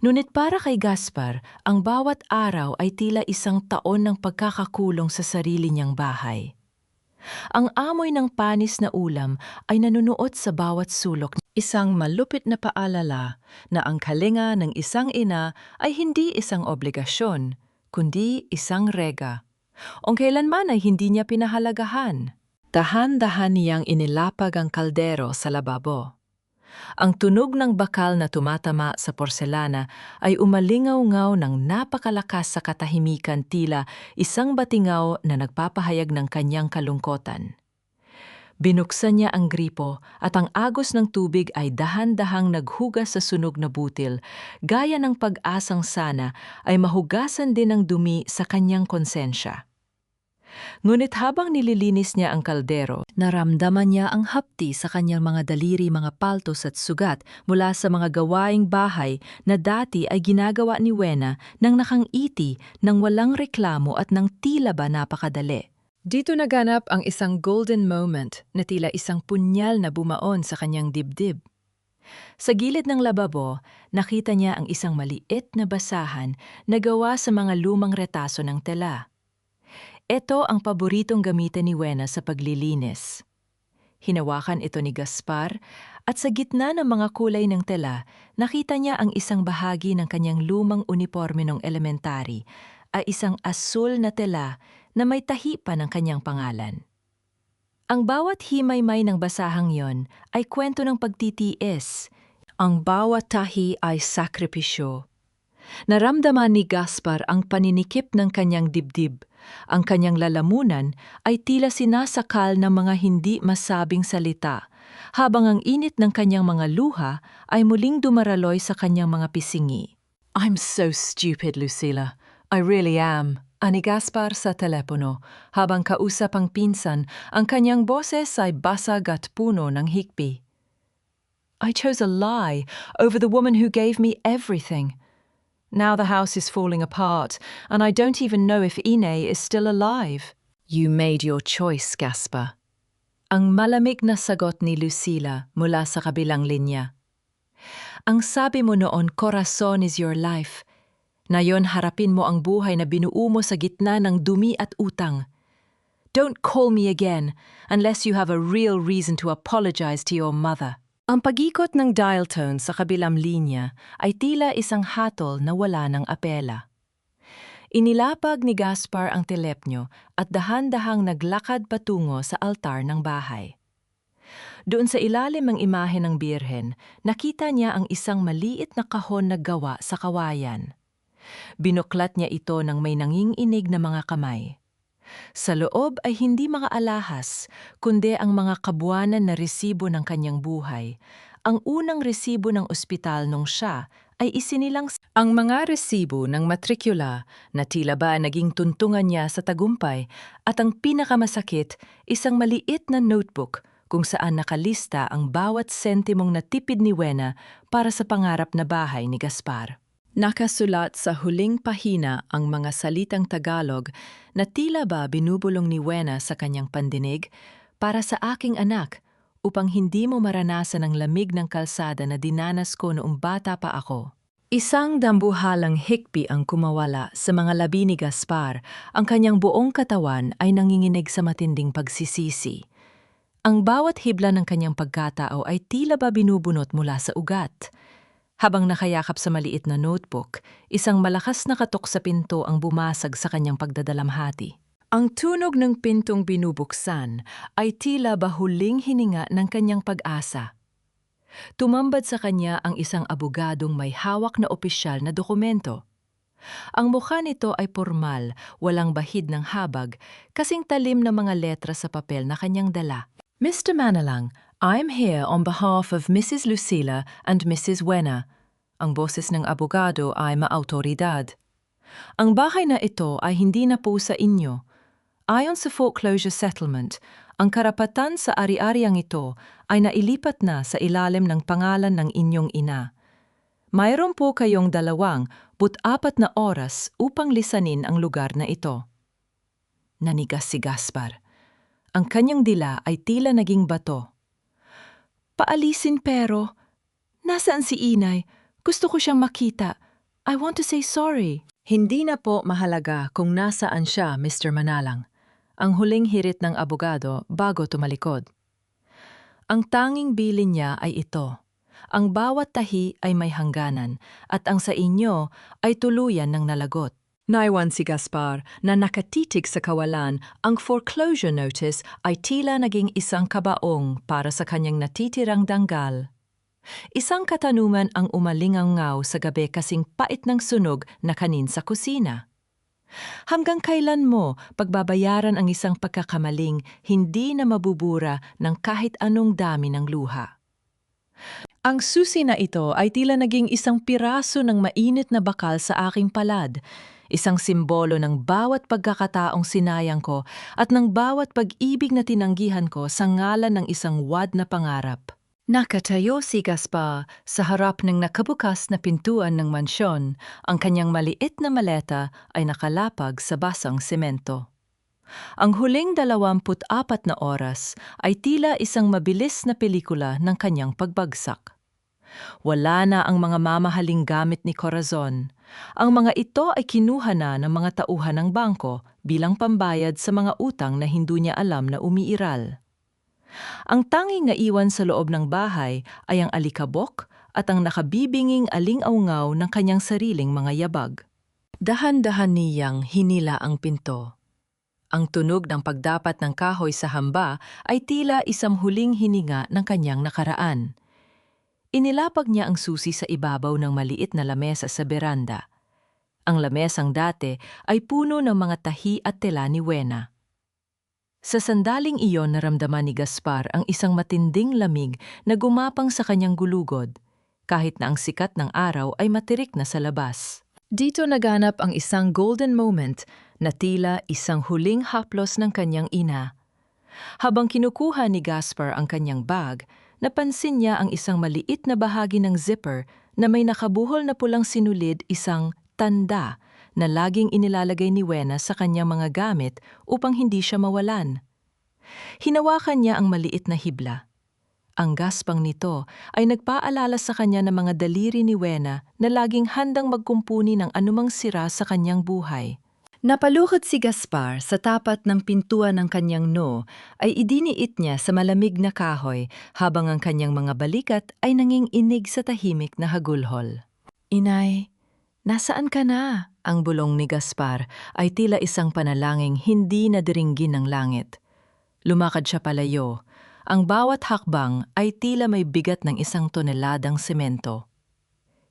Ngunit para kay Gaspar, ang bawat araw ay tila isang taon ng pagkakakulong sa sarili niyang bahay. Ang amoy ng panis na ulam ay nanunuot sa bawat sulok. Isang malupit na paalala na ang kalinga ng isang ina ay hindi isang obligasyon, kundi isang rega. O kailanman ay hindi niya pinahalagahan. Dahan-dahan niyang inilapag ang kaldero sa lababo. Ang tunog ng bakal na tumatama sa porselana ay umalingaw-ngaw ng napakalakas sa katahimikan, tila isang batingaw na nagpapahayag ng kanyang kalungkotan. Binuksan niya ang gripo at ang agos ng tubig ay dahan-dahang naghugas sa sunog na butil, gaya ng pag-asang sana ay mahugasan din ng dumi sa kanyang konsensya. Ngunit habang nililinis niya ang kaldero, naramdaman niya ang hapti sa kanyang mga daliri, mga paltos at sugat mula sa mga gawaing bahay na dati ay ginagawa ni Wena nang nakangiti ng walang reklamo at ng tila ba napakadali. Dito naganap ang isang golden moment na tila isang punyal na bumaon sa kanyang dibdib. Sa gilid ng lababo, nakita niya ang isang maliit na basahan na gawa sa mga lumang retaso ng tela. Ito ang paboritong gamitin ni Wena sa paglilinis. Hinawakan ito ni Gaspar at sa gitna ng mga kulay ng tela, nakita niya ang isang bahagi ng kanyang lumang uniforme ng elementary, ay isang asul na tela na may tahi pa ng kanyang pangalan. Ang bawat himay-may ng basahang yon ay kwento ng pagtitiis. Ang bawat tahi ay sakripisyo. Naramdaman ni Gaspar ang paninikip ng kanyang dibdib. Ang kanyang lalamunan ay tila sinasakal ng mga hindi masabing salita, habang ang init ng kanyang mga luha ay muling dumaraloy sa kanyang mga pisingi. "I'm so stupid, Lucila. I really am," ani Gaspar sa telepono, habang kausap ang pinsan, ang kanyang boses ay basag at puno ng hikbi. "I chose a lie over the woman who gave me everything. Now the house is falling apart, and I don't even know if Ine is still alive." "You made your choice, Gaspar." Ang malamig na sagot ni Lucila mula sa kabilang linya. "Ang sabi mo noon, Corazon is your life. Ngayon harapin mo ang buhay na binuo mo sa gitna ng dumi at utang. Don't call me again unless you have a real reason to apologize to your mother." Ang pag-ikot ng dial tone sa kabilang linya ay tila isang hatol na wala ng apela. Inilapag ni Gaspar ang telepnyo at dahan-dahang naglakad patungo sa altar ng bahay. Doon sa ilalim ng imahe ng Birhen, nakita niya ang isang maliit na kahon na gawa sa kawayan. Binuklat niya ito ng may nanginginig na mga kamay. Sa loob ay hindi mga alahas, kundi ang mga kabuwanan na resibo ng kanyang buhay. Ang unang resibo ng ospital nung siya ay isinilang ang mga resibo ng matrikula na tila ba naging tuntungan niya sa tagumpay at ang pinakamasakit, isang maliit na notebook kung saan nakalista ang bawat sentimong natipid ni Wena para sa pangarap na bahay ni Gaspar. Nakasulat sa huling pahina ang mga salitang Tagalog na tila ba binubulong ni Wena sa kanyang pandinig, para sa aking anak, upang hindi mo maranasan ang lamig ng kalsada na dinanas ko noong bata pa ako. Isang dambuhalang hikbi ang kumawala sa mga labi ni Gaspar, ang kanyang buong katawan ay nanginginig sa matinding pagsisisi. Ang bawat hibla ng kanyang pagkatao ay tila ba binubunot mula sa ugat. Habang nakayakap sa maliit na notebook, isang malakas na katok sa pinto ang bumasag sa kanyang pagdadalamhati. Ang tunog ng pintong binubuksan ay tila ba huling hininga ng kanyang pag-asa. Tumambad sa kanya ang isang abogadong may hawak na opisyal na dokumento. Ang mukha nito ay pormal, walang bahid ng habag, kasing talim na mga letra sa papel na kanyang dala. Mr. Manalang, I'm here on behalf of Mrs. Lucila and Mrs. Wena. Ang boses ng abogado ay maautoridad. Ang bahay na ito ay hindi na po sa inyo. Ayon sa foreclosure settlement, ang karapatan sa ari-ariang ito ay nailipat na sa ilalim ng pangalan ng inyong ina. Mayroon po kayong 24 na oras upang lisanin ang lugar na ito. Nanigas si Gaspar. Ang kanyang dila ay tila naging bato. Paalisin pero, nasaan si inay? Gusto ko siyang makita. I want to say sorry. Hindi na po mahalaga kung nasaan siya, Mr. Manalang. Ang huling hirit ng abogado bago tumalikod. Ang tanging bilin niya ay ito. Ang bawat tahi ay may hangganan at ang sa inyo ay tuluyan ng nalagot. Naiwan si Gaspar na nakatitig sa kawalan, ang foreclosure notice ay tila naging isang kabaong para sa kanyang natitirang danggal. Isang katanungan ang umalingaw sa gabi kasing pait ng sunog na kanin sa kusina. Hanggang kailan mo pagbabayaran ang isang pagkakamaling hindi na mabubura ng kahit anong dami ng luha? Ang susi na ito ay tila naging isang piraso ng mainit na bakal sa aking palad, isang simbolo ng bawat pagkakataong sinayang ko at ng bawat pag-ibig na tinanggihan ko sa ngalan ng isang wad na pangarap. Nakatayo si Gaspar sa harap ng nakabukas na pintuan ng mansyon. Ang kanyang maliit na maleta ay nakalapag sa basang semento. Ang huling 24 na oras ay tila isang mabilis na pelikula ng kanyang pagbagsak. Wala na ang mga mamahaling gamit ni Corazon. Ang mga ito ay kinuha na ng mga tauhan ng bangko bilang pambayad sa mga utang na hindi niya alam na umiiral. Ang tanging naiwan sa loob ng bahay ay ang alikabok at ang nakabibinging aling-aungaw ng kanyang sariling mga yabag. Dahan-dahan niyang hinila ang pinto. Ang tunog ng pagdapat ng kahoy sa hamba ay tila isang huling hininga ng kanyang nakaraan. Inilapag niya ang susi sa ibabaw ng maliit na lamesa sa beranda. Ang lamesang dati ay puno ng mga tahi at tela ni Wena. Sa sandaling iyon naramdaman ni Gaspar ang isang matinding lamig na gumapang sa kanyang gulugod, kahit na ang sikat ng araw ay matirik na sa labas. Dito naganap ang isang golden moment na tila isang huling haplos ng kanyang ina. Habang kinukuha ni Gaspar ang kanyang bag, napansin niya ang isang maliit na bahagi ng zipper na may nakabuhol na pulang sinulid, isang tanda na laging inilalagay ni Wena sa kanyang mga gamit upang hindi siya mawalan. Hinawakan niya ang maliit na hibla. Ang gaspang nito ay nagpaalala sa kanya ng mga daliri ni Wena na laging handang magkumpuni ng anumang sira sa kanyang buhay. Napalukot si Gaspar sa tapat ng pintuan ng kanyang ay idiniit niya sa malamig na kahoy habang ang kanyang mga balikat ay nanginginig sa tahimik na hagulhol. Inay, nasaan ka na? Ang bulong ni Gaspar ay tila isang panalangin hindi nadiringgin ng langit. Lumakad siya palayo. Ang bawat hakbang ay tila may bigat ng 1 toneladang semento.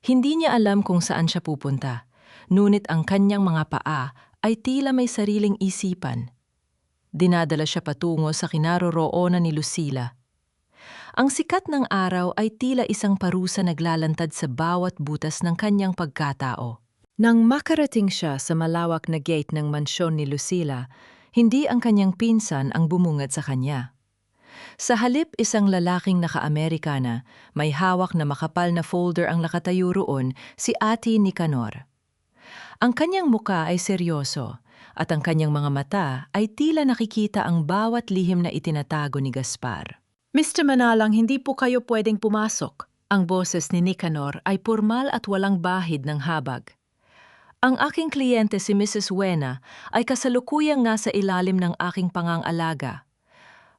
Hindi niya alam kung saan siya pupunta, ngunit ang kanyang mga paa ay tila may sariling isipan. Dinadala siya patungo sa kinaroroonan ni Lucila. Ang sikat ng araw ay tila isang parusa naglalantad sa bawat butas ng kanyang pagkatao. Nang makarating siya sa malawak na gate ng mansyon ni Lucila, hindi ang kanyang pinsan ang bumungad sa kanya. Sa halip isang lalaking naka-Amerikana, may hawak na makapal na folder ang nakatayo roon, si Ate Nicanor. Ang kanyang muka ay seryoso, at ang kanyang mga mata ay tila nakikita ang bawat lihim na itinatago ni Gaspar. Mr. Manalang, hindi po kayo pwedeng pumasok. Ang boses ni Nicanor ay pormal at walang bahid ng habag. Ang aking kliyente si Mrs. Wena ay kasalukuyang nasa ilalim ng aking pangangalaga.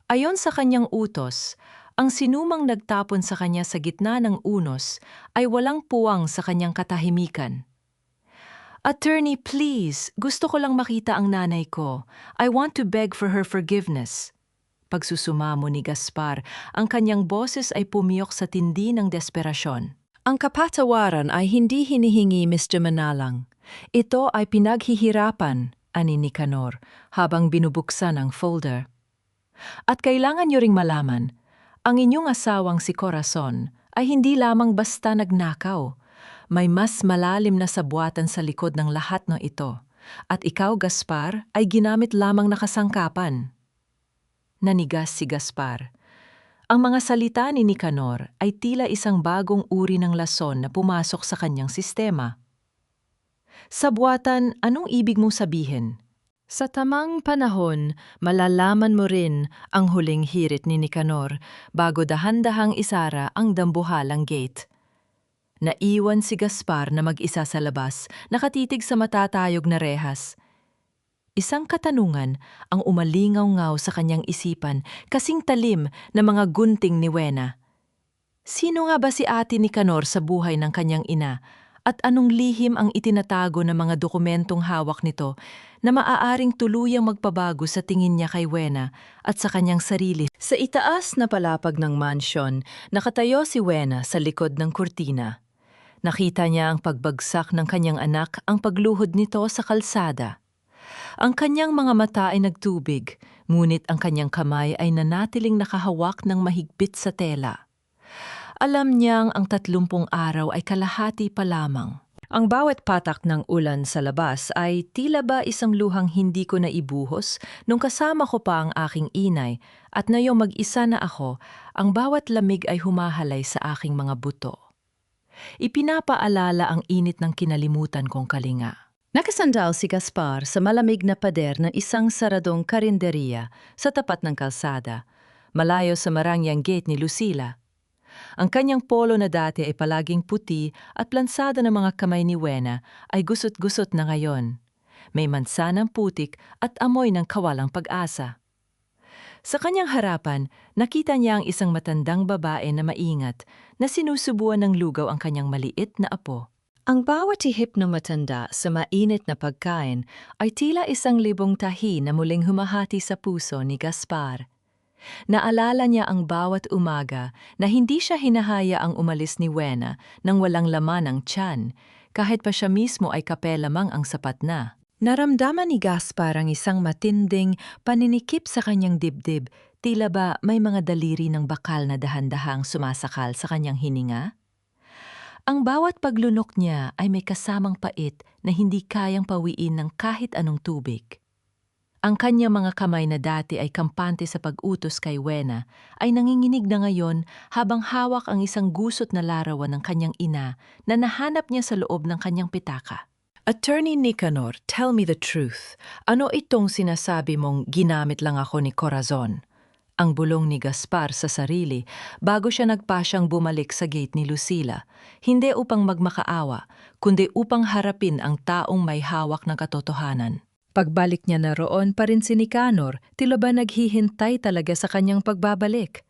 Ayon sa kanyang utos, ang sinumang nagtapon sa kanya sa gitna ng unos ay walang puwang sa kanyang katahimikan. Attorney, please, gusto ko lang makita ang nanay ko. I want to beg for her forgiveness. Pagsusumamo ni Gaspar, ang kanyang boses ay pumiyok sa tindi ng desperasyon. Ang kapatawaran ay hindi hinihingi, Mr. Manalang. Ito ay pinaghihirapan, ani Nicanor, habang binubuksan ang folder. At kailangan niyo ring malaman, ang inyong asawang si Corazon ay hindi lamang basta nagnakaw. May mas malalim na sabuatan sa likod ng lahat ng ito. At ikaw, Gaspar, ay ginamit lamang na kasangkapan. Nanigas si Gaspar. Ang mga salita ni Nicanor ay tila isang bagong uri ng lason na pumasok sa kanyang sistema. Sabuatan, anong ibig mong sabihin? Sa tamang panahon, malalaman mo rin ang huling hirit ni Nicanor bago dahan-dahang isara ang dambuhalang gate. Naiwan si Gaspar na mag-isa sa labas, nakatitig sa matatayog na rehas. Isang katanungan ang umalingaw-ngaw sa kanyang isipan, kasing talim na mga gunting ni Wena. Sino nga ba si Ate Nicanor sa buhay ng kanyang ina? At anong lihim ang itinatago ng mga dokumentong hawak nito na maaaring tuluyang magpabago sa tingin niya kay Wena at sa kanyang sarili? Sa itaas na palapag ng mansyon, nakatayo si Wena sa likod ng kurtina. Nakita niya ang pagbagsak ng kanyang anak, ang pagluhod nito sa kalsada. Ang kanyang mga mata ay nagtubig, ngunit ang kanyang kamay ay nanatiling nakahawak ng mahigpit sa tela. Alam niyang ang 30 araw ay kalahati pa lamang. Ang bawat patak ng ulan sa labas ay tila ba isang luhang hindi ko naibuhos nung kasama ko pa ang aking inay at ngayong mag-isa na ako, ang bawat lamig ay humahalay sa aking mga buto. Ipinapaalala ang init ng kinalimutan kong kalinga. Nakasandal si Gaspar sa malamig na pader ng isang saradong karinderiya sa tapat ng kalsada, malayo sa marangyang gate ni Lucila. Ang kanyang polo na dati ay palaging puti at plansada ng mga kamay ni Wena ay gusot-gusot na ngayon. May mansanang putik at amoy ng kawalang pag-asa. Sa kanyang harapan, nakita niya ang isang matandang babae na maingat na sinusubuan ng lugaw ang kanyang maliit na apo. Ang bawat ihip ng matanda sa mainit na pagkain ay tila 1,000 tahi na muling humahati sa puso ni Gaspar. Naalala niya ang bawat umaga na hindi siya hinahaya ang umalis ni Wena nang walang laman ang tiyan, kahit pa siya mismo ay kape lamang ang sapat na. Naramdaman ni Gaspar ang isang matinding paninikip sa kanyang dibdib, tila ba may mga daliri ng bakal na dahan-dahang sumasakal sa kanyang hininga? Ang bawat paglunok niya ay may kasamang pait na hindi kayang pawiin ng kahit anong tubig. Ang kanyang mga kamay na dati ay kampante sa pag-utos kay Wena ay nanginginig na ngayon habang hawak ang isang gusot na larawan ng kanyang ina na nahanap niya sa loob ng kanyang pitaka. Attorney Nicanor, tell me the truth. Ano itong sinasabi mong ginamit lang ako ni Corazon? Ang bulong ni Gaspar sa sarili bago siya nagpasyang bumalik sa gate ni Lucila, hindi upang magmakaawa, kundi upang harapin ang taong may hawak ng katotohanan. Pagbalik niya na roon pa rin si Nicanor, tila ba naghihintay talaga sa kanyang pagbabalik.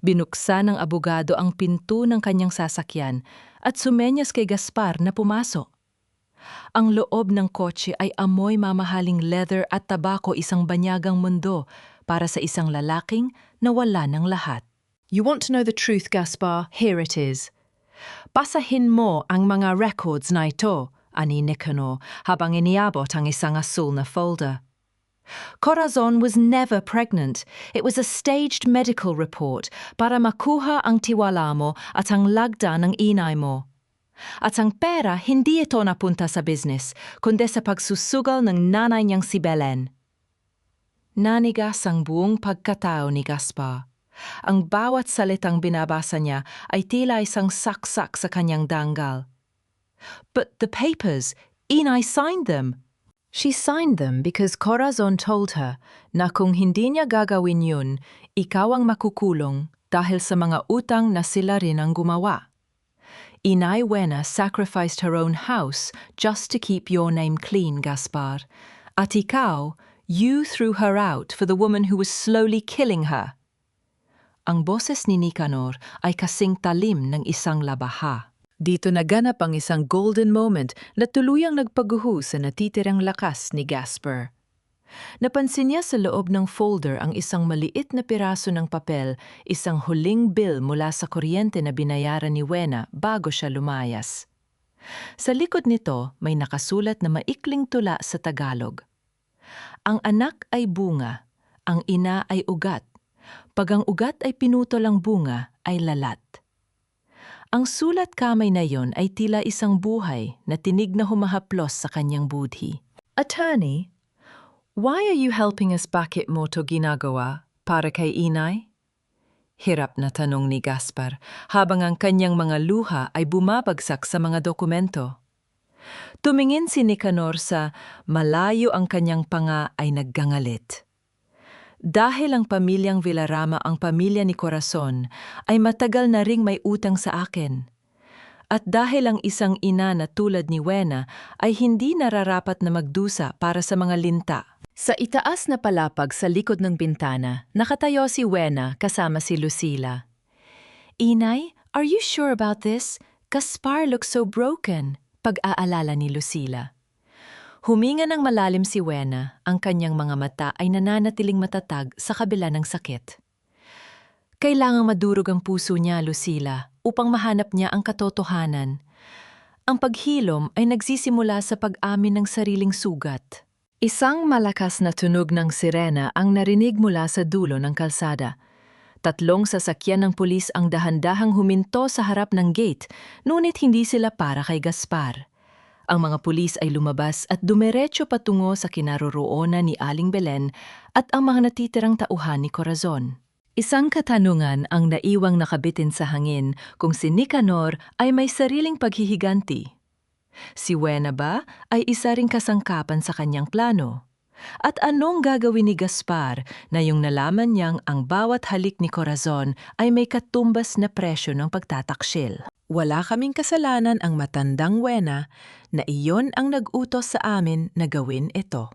Binuksan ng abogado ang pinto ng kanyang sasakyan at sumenyas kay Gaspar na pumasok. Ang loob ng kotse ay amoy mamahaling leather at tabako, isang banyagang mundo para sa isang lalaking nawala ng lahat. You want to know the truth, Gaspar? Here it is. Pasahin mo ang mga records na ito, ani Nicanor habang iniabot ang isang asul na folder. Corazon was never pregnant. It was a staged medical report para makuha ang tiwala mo at ang lagda ng inay mo. At ang pera hindi ito napunta sa business, kundi sa pagsusugal ng nanay niyang si Belen. Nanigas ang buong pagkatao ni Gaspar. Ang bawat salitang binabasa niya ay tila isang saksak sa kanyang danggal. But the papers, Inay signed them. She signed them because Corazon told her na kung hindi niya gagawin yun, ikaw ang makukulong dahil sa mga utang na sila rin ang gumawa. Inay Wena sacrificed her own house just to keep your name clean, Gaspar. At ikaw, you threw her out for the woman who was slowly killing her. Ang boses ni Nicanor ay kasing talim ng isang labaha. Dito naganap ang isang golden moment na tuluyang nagpaguho sa natitirang lakas ni Gaspar. Napansin niya sa loob ng folder ang isang maliit na piraso ng papel, isang huling bill mula sa kuryente na binayaran ni Wena bago siya lumayas. Sa likod nito may nakasulat na maikling tula sa Tagalog. Ang anak ay bunga, ang ina ay ugat. Pag ang ugat ay pinutol ang bunga, ay lalat. Ang sulat kamay na yon ay tila isang buhay na tinig na humahaplos sa kanyang budhi. Attorney, why are you helping us? Bakit mo to ginagawa para kay Inay? Hirap na tanong ni Gaspar habang ang kanyang mga luha ay bumabagsak sa mga dokumento. Tumingin si Nicanor sa malayo ang kanyang panga ay naggangalit. Dahil ang pamilyang Villarama ang pamilya ni Corazon, ay matagal na ring may utang sa akin. At dahil ang isang ina na tulad ni Wena ay hindi nararapat na magdusa para sa mga linta. Sa itaas na palapag sa likod ng bintana, nakatayo si Wena kasama si Lucila. Inay, are you sure about this? Gaspar looks so broken, pag-aalala ni Lucila. Huminga ng malalim si Wena, ang kanyang mga mata ay nananatiling matatag sa kabila ng sakit. Kailangang madurog ang puso niya, Lucila, upang mahanap niya ang katotohanan. Ang paghilom ay nagsisimula sa pag-amin ng sariling sugat. Isang malakas na tunog ng sirena ang narinig mula sa dulo ng kalsada. 3 sasakyan ng pulis ang dahan-dahang huminto sa harap ng gate, ngunit hindi sila para kay Gaspar. Ang mga pulis ay lumabas at dumiretso patungo sa kinaroroonan ni Aling Belen at ang mga natitirang tauhan ni Corazon. Isang katanungan ang naiwang nakabitin sa hangin kung si Nicanor ay may sariling paghihiganti. Si Wena ba ay isa ring kasangkapan sa kanyang plano? At anong gagawin ni Gaspar na yung nalaman niyang ang bawat halik ni Corazon ay may katumbas na presyo ng pagtataksil? Wala kaming kasalanan ang matandang Wena na iyon ang nag-utos sa amin na gawin ito.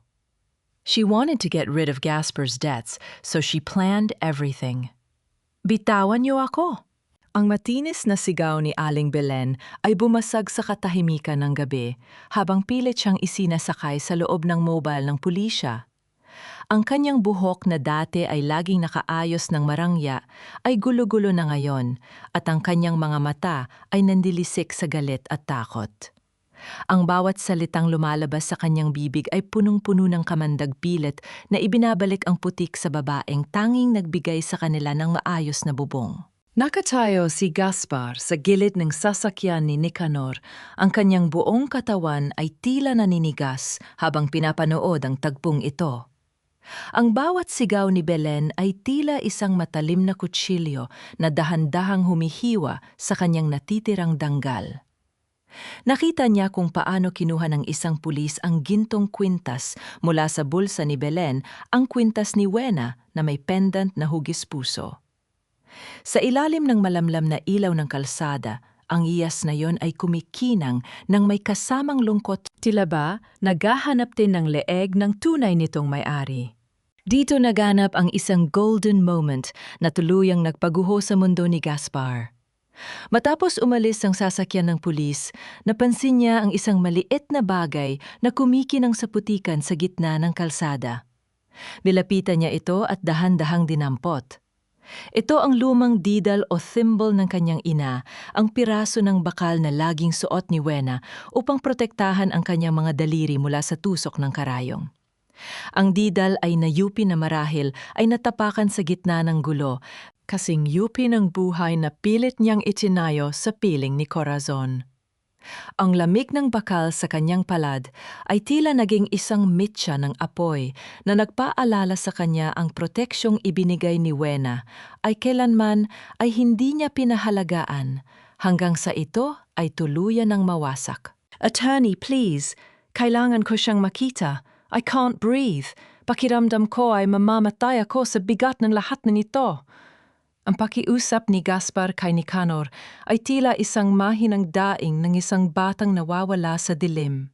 She wanted to get rid of Gaspar's debts, so she planned everything. Bitawan niyo ako! Ang matinis na sigaw ni Aling Belen ay bumasag sa katahimikan ng gabi habang pilit siyang isinasakay sa loob ng mobile ng pulisya. Ang kanyang buhok na dati ay laging nakaayos ng marangya ay gulo-gulo na ngayon at ang kanyang mga mata ay nandilisik sa galit at takot. Ang bawat salitang lumalabas sa kanyang bibig ay punong-puno ng kamandag pilit na ibinabalik ang putik sa babaeng tanging nagbigay sa kanila ng maayos na bubong. Nakatayo si Gaspar sa gilid ng sasakyan ni Nicanor. Ang kanyang buong katawan ay tila naninigas habang pinapanood ang tagpong ito. Ang bawat sigaw ni Belen ay tila isang matalim na kutsilyo na dahan-dahang humihiwa sa kanyang natitirang danggal. Nakita niya kung paano kinuha ng isang pulis ang gintong kwintas mula sa bulsa ni Belen, ang kwintas ni Wena na may pendant na hugis puso. Sa ilalim ng malamlam na ilaw ng kalsada, ang iyas na yon ay kumikinang ng may kasamang lungkot. Tila ba naghahanap din ng leeg ng tunay nitong may-ari? Dito naganap ang isang golden moment na tuluyang nagpaguho sa mundo ni Gaspar. Matapos umalis ang sasakyan ng pulis, napansin niya ang isang maliit na bagay na kumikinang sa putikan sa gitna ng kalsada. Nilapitan niya ito at dahan-dahang dinampot. Ito ang lumang didal o thimble ng kanyang ina, ang piraso ng bakal na laging suot ni Wena upang protektahan ang kanyang mga daliri mula sa tusok ng karayong. Ang didal ay nayupi na marahil ay natapakan sa gitna ng gulo, kasing yupi ng buhay na pilit niyang itinayo sa piling ni Corazon. Ang lamig ng bakal sa kanyang palad ay tila naging isang mitya ng apoy na nagpaalala sa kanya ang proteksyong ibinigay ni Wena ay kailanman ay hindi niya pinahalagaan hanggang sa ito ay tuluyan ng mawasak. "Attorney, please. Kailangan ko siyang makita. I can't breathe. Pakiramdam ko ay mamamatay ako sa bigat ng lahat na nito." Ang pakiusap ni Gaspar kay Nicanor ay tila isang mahinang daing ng isang batang nawawala sa dilim.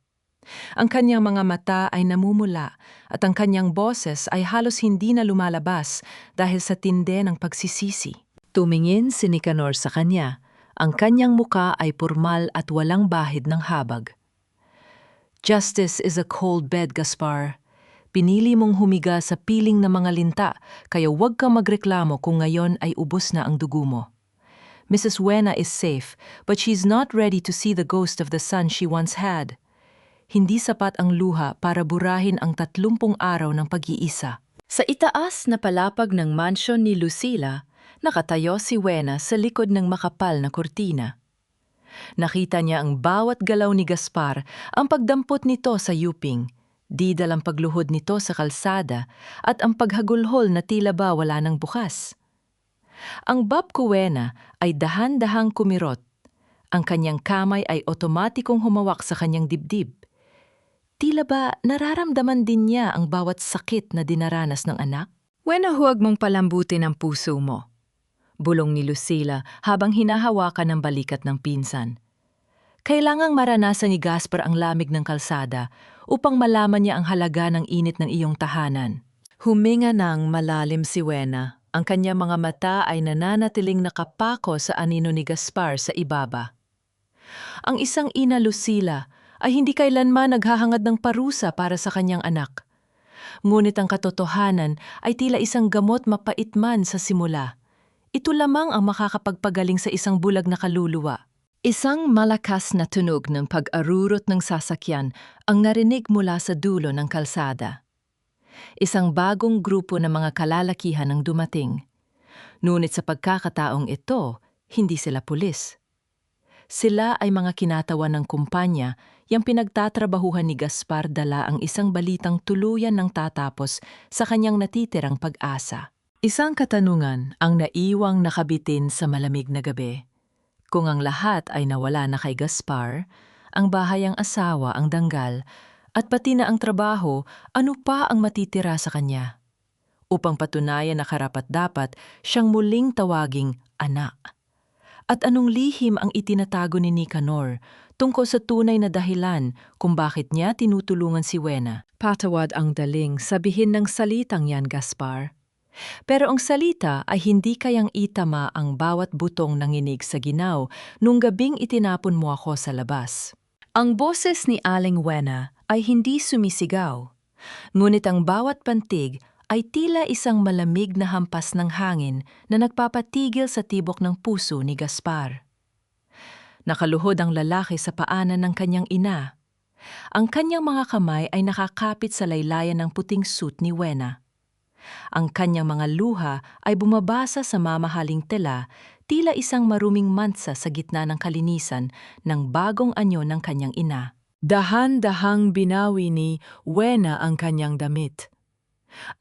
Ang kanyang mga mata ay namumula at ang kanyang boses ay halos hindi na lumalabas dahil sa tindi ng pagsisisi. Tumingin si Nicanor sa kanya. Ang kanyang muka ay pormal at walang bahid ng habag. "Justice is a cold bed, Gaspar. Pinili mong humiga sa piling ng mga linta, kaya huwag kang magreklamo kung ngayon ay ubos na ang dugo mo. Mrs. Wena is safe, but she's not ready to see the ghost of the son she once had. Hindi sapat ang luha para burahin ang 30 araw ng pag-iisa." Sa itaas na palapag ng mansyon ni Lucila, nakatayo si Wena sa likod ng makapal na kurtina. Nakita niya ang bawat galaw ni Gaspar, ang pagdampot nito sa yuping, didal ang pagluhod nito sa kalsada at ang paghagulhol na tila ba wala nang bukas. Ang bab ko Wena ay dahan-dahang kumirot. Ang kanyang kamay ay otomatikong humawak sa kanyang dibdib. Tila ba nararamdaman din niya ang bawat sakit na dinaranas ng anak? "Wena, huwag mong palambutin ang puso mo," bulong ni Lucila habang hinahawakan ng balikat ng pinsan. Kailangang maranasan ni Gaspar ang lamig ng kalsada upang malaman niya ang halaga ng init ng iyong tahanan. Huminga ng malalim si Wena. Ang kanyang mga mata ay nananatiling nakapako sa anino ni Gaspar sa ibaba. Ang isang ina Lucila ay hindi kailanman naghahangad ng parusa para sa kanyang anak. Ngunit ang katotohanan ay tila isang gamot mapait man sa simula. Ito lamang ang makakapagpagaling sa isang bulag na kaluluwa. Isang malakas na tunog ng pag-arurot ng sasakyan ang narinig mula sa dulo ng kalsada. Isang bagong grupo ng mga kalalakihan ang dumating. Ngunit sa pagkakataong ito, hindi sila pulis. Sila ay mga kinatawan ng kumpanya yang pinagtatrabahuhan ni Gaspar dala ang isang balitang tuluyan ng tatapos sa kanyang natitirang pag-asa. Isang katanungan ang naiwang nakabitin sa malamig na gabi. Kung ang lahat ay nawala na kay Gaspar, ang bahay, ang asawa, ang danggal, at pati na ang trabaho, ano pa ang matitira sa kanya? Upang patunayan na karapat-dapat siyang muling tawaging anak. At anong lihim ang itinatago ni Nicanor tungkol sa tunay na dahilan kung bakit niya tinutulungan si Wena? Patawad ang daling sabihin ng salitang yan, Gaspar. Pero ang salita ay hindi kayang itama ang bawat butong nanginig sa ginaw nung gabing itinapon mo ako sa labas. Ang boses ni Aling Wena ay hindi sumisigaw, ngunit ang bawat pantig ay tila isang malamig na hampas ng hangin na nagpapatigil sa tibok ng puso ni Gaspar. Nakaluhod ang lalaki sa paanan ng kanyang ina. Ang kanyang mga kamay ay nakakapit sa laylayan ng puting suit ni Wena. Ang kanyang mga luha ay bumabasa sa mamahaling tela, tila isang maruming mansa sa gitna ng kalinisan ng bagong anyo ng kanyang ina. Dahan-dahang binawi ni Wena ang kanyang damit.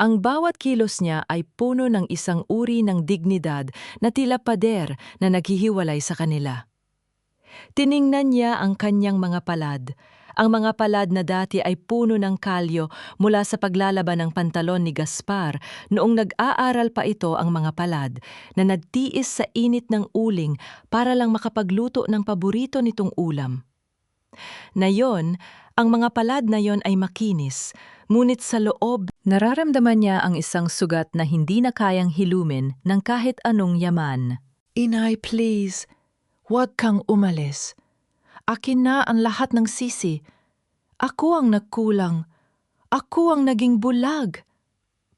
Ang bawat kilos niya ay puno ng isang uri ng dignidad na tila pader na naghihiwalay sa kanila. Tiningnan niya ang kanyang mga palad. Ang mga palad na dati ay puno ng kalyo mula sa paglalaban ng pantalon ni Gaspar noong nag-aaral pa ito ang mga palad na nagtiis sa init ng uling para lang makapagluto ng paborito nitong ulam. Nayon, ang mga palad na yon ay makinis, ngunit sa loob nararamdaman niya ang isang sugat na hindi na kayang hilumin ng kahit anong yaman. "Inay, please, huwag kang umalis. Akin na ang lahat ng sisi. Ako ang nagkulang. Ako ang naging bulag."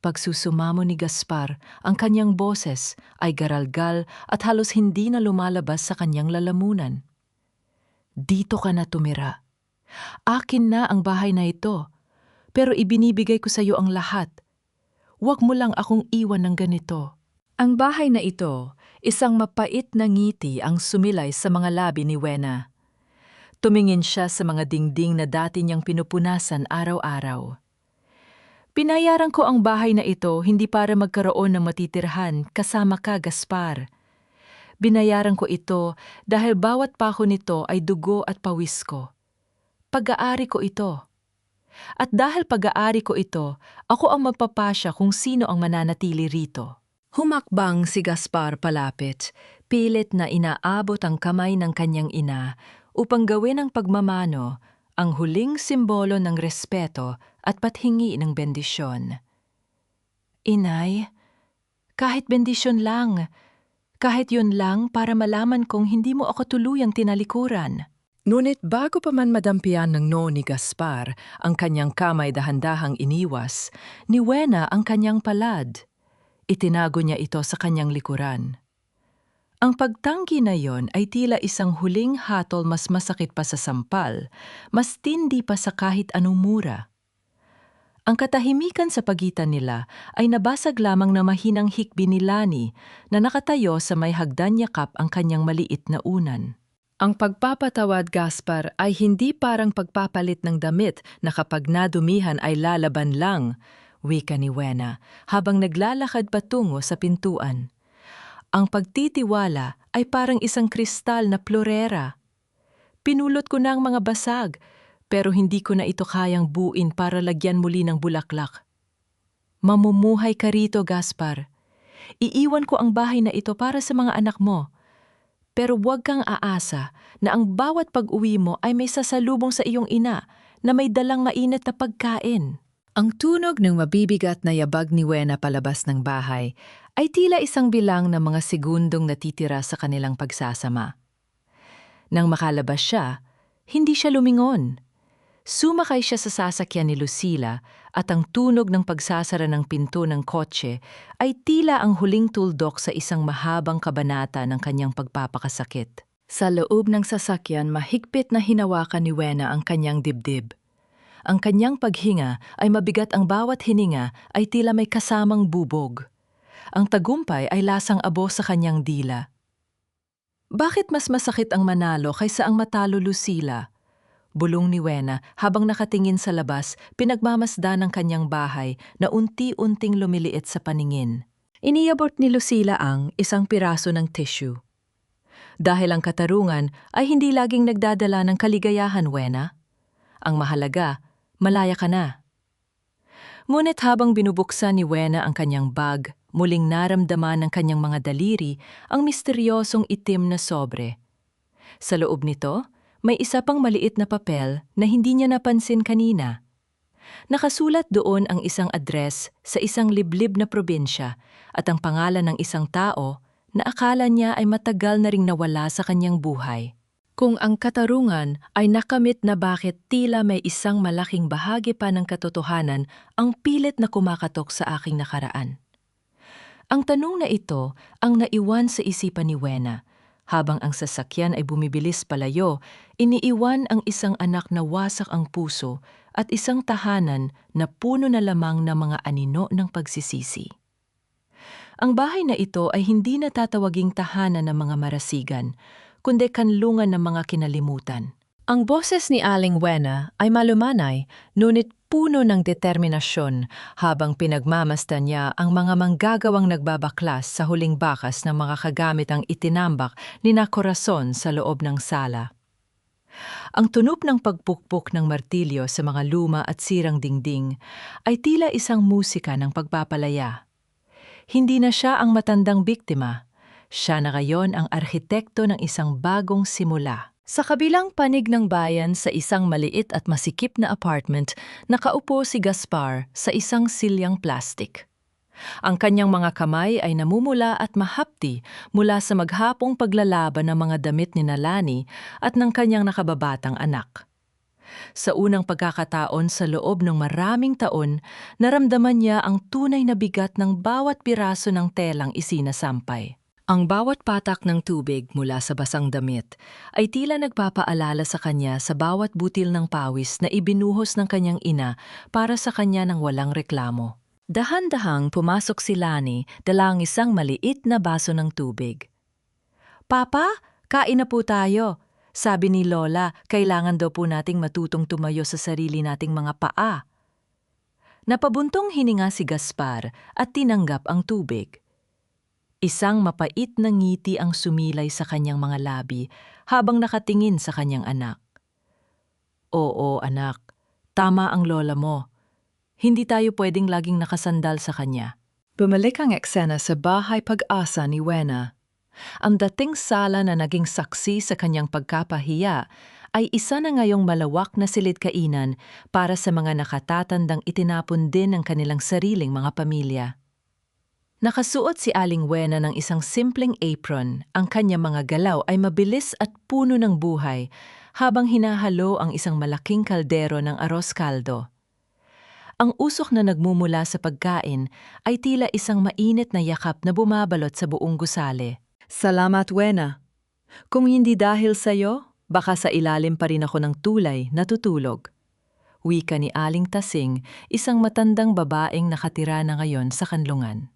Pagsusumamo ni Gaspar, ang kanyang boses ay garalgal at halos hindi na lumalabas sa kanyang lalamunan. "Dito ka na tumira. Akin na ang bahay na ito. pero ibinibigay ko sa iyo ang lahat. Huwag mo lang akong iwan ng ganito. Ang bahay na ito, isang mapait na ngiti ang sumilay sa mga labi ni Wena. Tumingin siya sa mga dingding na dati niyang pinupunasan araw-araw. Pinayaran ko ang bahay na ito hindi para magkaroon ng matitirhan kasama ka, Gaspar. Binayaran ko ito dahil bawat pako nito ay dugo at pawis ko. Pag-aari ko ito. At dahil pag-aari ko ito, ako ang magpapasya kung sino ang mananatili rito. Humakbang si Gaspar palapit, pilit na inaabot ang kamay ng kanyang ina upang gawin ang pagmamano, ang huling simbolo ng respeto at pathingi ng bendisyon. Inay, kahit bendisyon lang, kahit yun lang para malaman kong hindi mo ako tuluyang tinalikuran. Ngunit bago pa man madampian ng noo ni Gaspar ang kanyang kamay dahan-dahang iniwas, ni Wena ang kanyang palad. Itinago niya ito sa kanyang likuran. Ang pagtanggi na yon ay tila isang huling hatol mas masakit pa sa sampal, mas tindi pa sa kahit anong mura. Ang katahimikan sa pagitan nila ay nabasag lamang na mahinang hikbi ni Lani na nakatayo sa may hagdan yakap ang kanyang maliit na unan. Ang pagpapatawad, Gaspar, ay hindi parang pagpapalit ng damit na kapag nadumihan ay lalaban lang, wika ni Wena habang naglalakad patungo sa pintuan. Ang pagtitiwala ay parang isang kristal na plorera. Pinulot ko na ang mga basag, pero hindi ko na ito kayang buuin para lagyan muli ng bulaklak. Mamumuhay ka rito, Gaspar. Iiwan ko ang bahay na ito para sa mga anak mo. Pero huwag kang aasa na ang bawat pag-uwi mo ay may sasalubong sa iyong ina na may dalang mainit na pagkain. Ang tunog ng mabibigat na yabag ni Wena palabas ng bahay ay tila isang bilang ng mga segundong natitira sa kanilang pagsasama. Nang makalabas siya, hindi siya lumingon. Sumakay siya sa sasakyan ni Lucila at ang tunog ng pagsasara ng pinto ng kotse ay tila ang huling tuldok sa isang mahabang kabanata ng kanyang pagpapakasakit. Sa loob ng sasakyan, mahigpit na hinawakan ni Wena ang kanyang dibdib. Ang kanyang paghinga ay mabigat, ang bawat hininga ay tila may kasamang bubog. Ang tagumpay ay lasang abo sa kanyang dila. Bakit mas masakit ang manalo kaysa ang matalo, Lucila? Bulong ni Wena habang nakatingin sa labas, pinagmamasdan ng kanyang bahay na unti-unting lumiliit sa paningin. Iniabot ni Lucila ang isang piraso ng tissue. Dahil ang katarungan ay hindi laging nagdadala ng kaligayahan, Wena. Ang mahalaga, malaya ka na. Ngunit habang binubuksan ni Wena ang kanyang bag, muling naramdaman ng kanyang mga daliri ang misteryosong itim na sobre. Sa loob nito, may isa pang maliit na papel na hindi niya napansin kanina. Nakasulat doon ang isang address sa isang liblib na probinsya at ang pangalan ng isang tao na akala niya ay matagal na ring nawala sa kanyang buhay. Kung ang katarungan ay nakamit na, bakit tila may isang malaking bahagi pa ng katotohanan ang pilit na kumakatok sa aking nakaraan? Ang tanong na ito ang naiwan sa isipan ni Wena. Habang ang sasakyan ay bumibilis palayo, iniiwan ang isang anak na wasak ang puso at isang tahanan na puno na lamang ng mga anino ng pagsisisi. Ang bahay na ito ay hindi natatawaging tahanan ng mga marasigan, kundi kanlungan ng mga kinalimutan. Ang boses ni Aling Wena ay malumanay, ngunit puno ng determinasyon habang pinagmamasdan niya ang mga manggagawang nagbabaklas sa huling bakas ng mga kagamitang itinambak ni na Corazon sa loob ng sala. Ang tunog ng pagpukpok ng martilyo sa mga luma at sirang dingding ay tila isang musika ng pagpapalaya. Hindi na siya ang matandang biktima. Siya na ngayon ang arkitekto ng isang bagong simula. Sa kabilang panig ng bayan sa isang maliit at masikip na apartment, nakaupo si Gaspar sa isang silyang plastik. Ang kanyang mga kamay ay namumula at mahapdi mula sa maghapong paglalaban ng mga damit ni Lani at ng kanyang nakababatang anak. Sa unang pagkakataon sa loob ng maraming taon, naramdaman niya ang tunay na bigat ng bawat piraso ng telang isinasampay. Ang bawat patak ng tubig mula sa basang damit ay tila nagpapaalala sa kanya sa bawat butil ng pawis na ibinuhos ng kanyang ina para sa kanya ng walang reklamo. Dahan-dahang pumasok si Lani dala ang isang maliit na baso ng tubig. Papa, kain na po tayo. Sabi ni Lola, kailangan daw po nating matutong tumayo sa sarili nating mga paa. Napabuntong hininga si Gaspar at tinanggap ang tubig. Isang mapait na ngiti ang sumilay sa kanyang mga labi habang nakatingin sa kanyang anak. Oo, anak. Tama ang lola mo. Hindi tayo pwedeng laging nakasandal sa kanya. Bumalik ang eksena sa bahay pag-asa ni Wena. Ang dating sala na naging saksi sa kanyang pagkapahiya ay isa na ngayong malawak na silid-kainan para sa mga nakatatandang itinapon din ng kanilang sariling mga pamilya. Nakasuot si Aling Wena ng isang simpleng apron. Ang kanyang mga galaw ay mabilis at puno ng buhay habang hinahalo ang isang malaking kaldero ng aros kaldo. Ang usok na nagmumula sa pagkain ay tila isang mainit na yakap na bumabalot sa buong gusali. Salamat, Wena. Kung hindi dahil sa'yo, baka sa ilalim pa rin ako ng tulay natutulog. Wika ni Aling Tasing, isang matandang babaeng nakatira na ngayon sa kanlungan.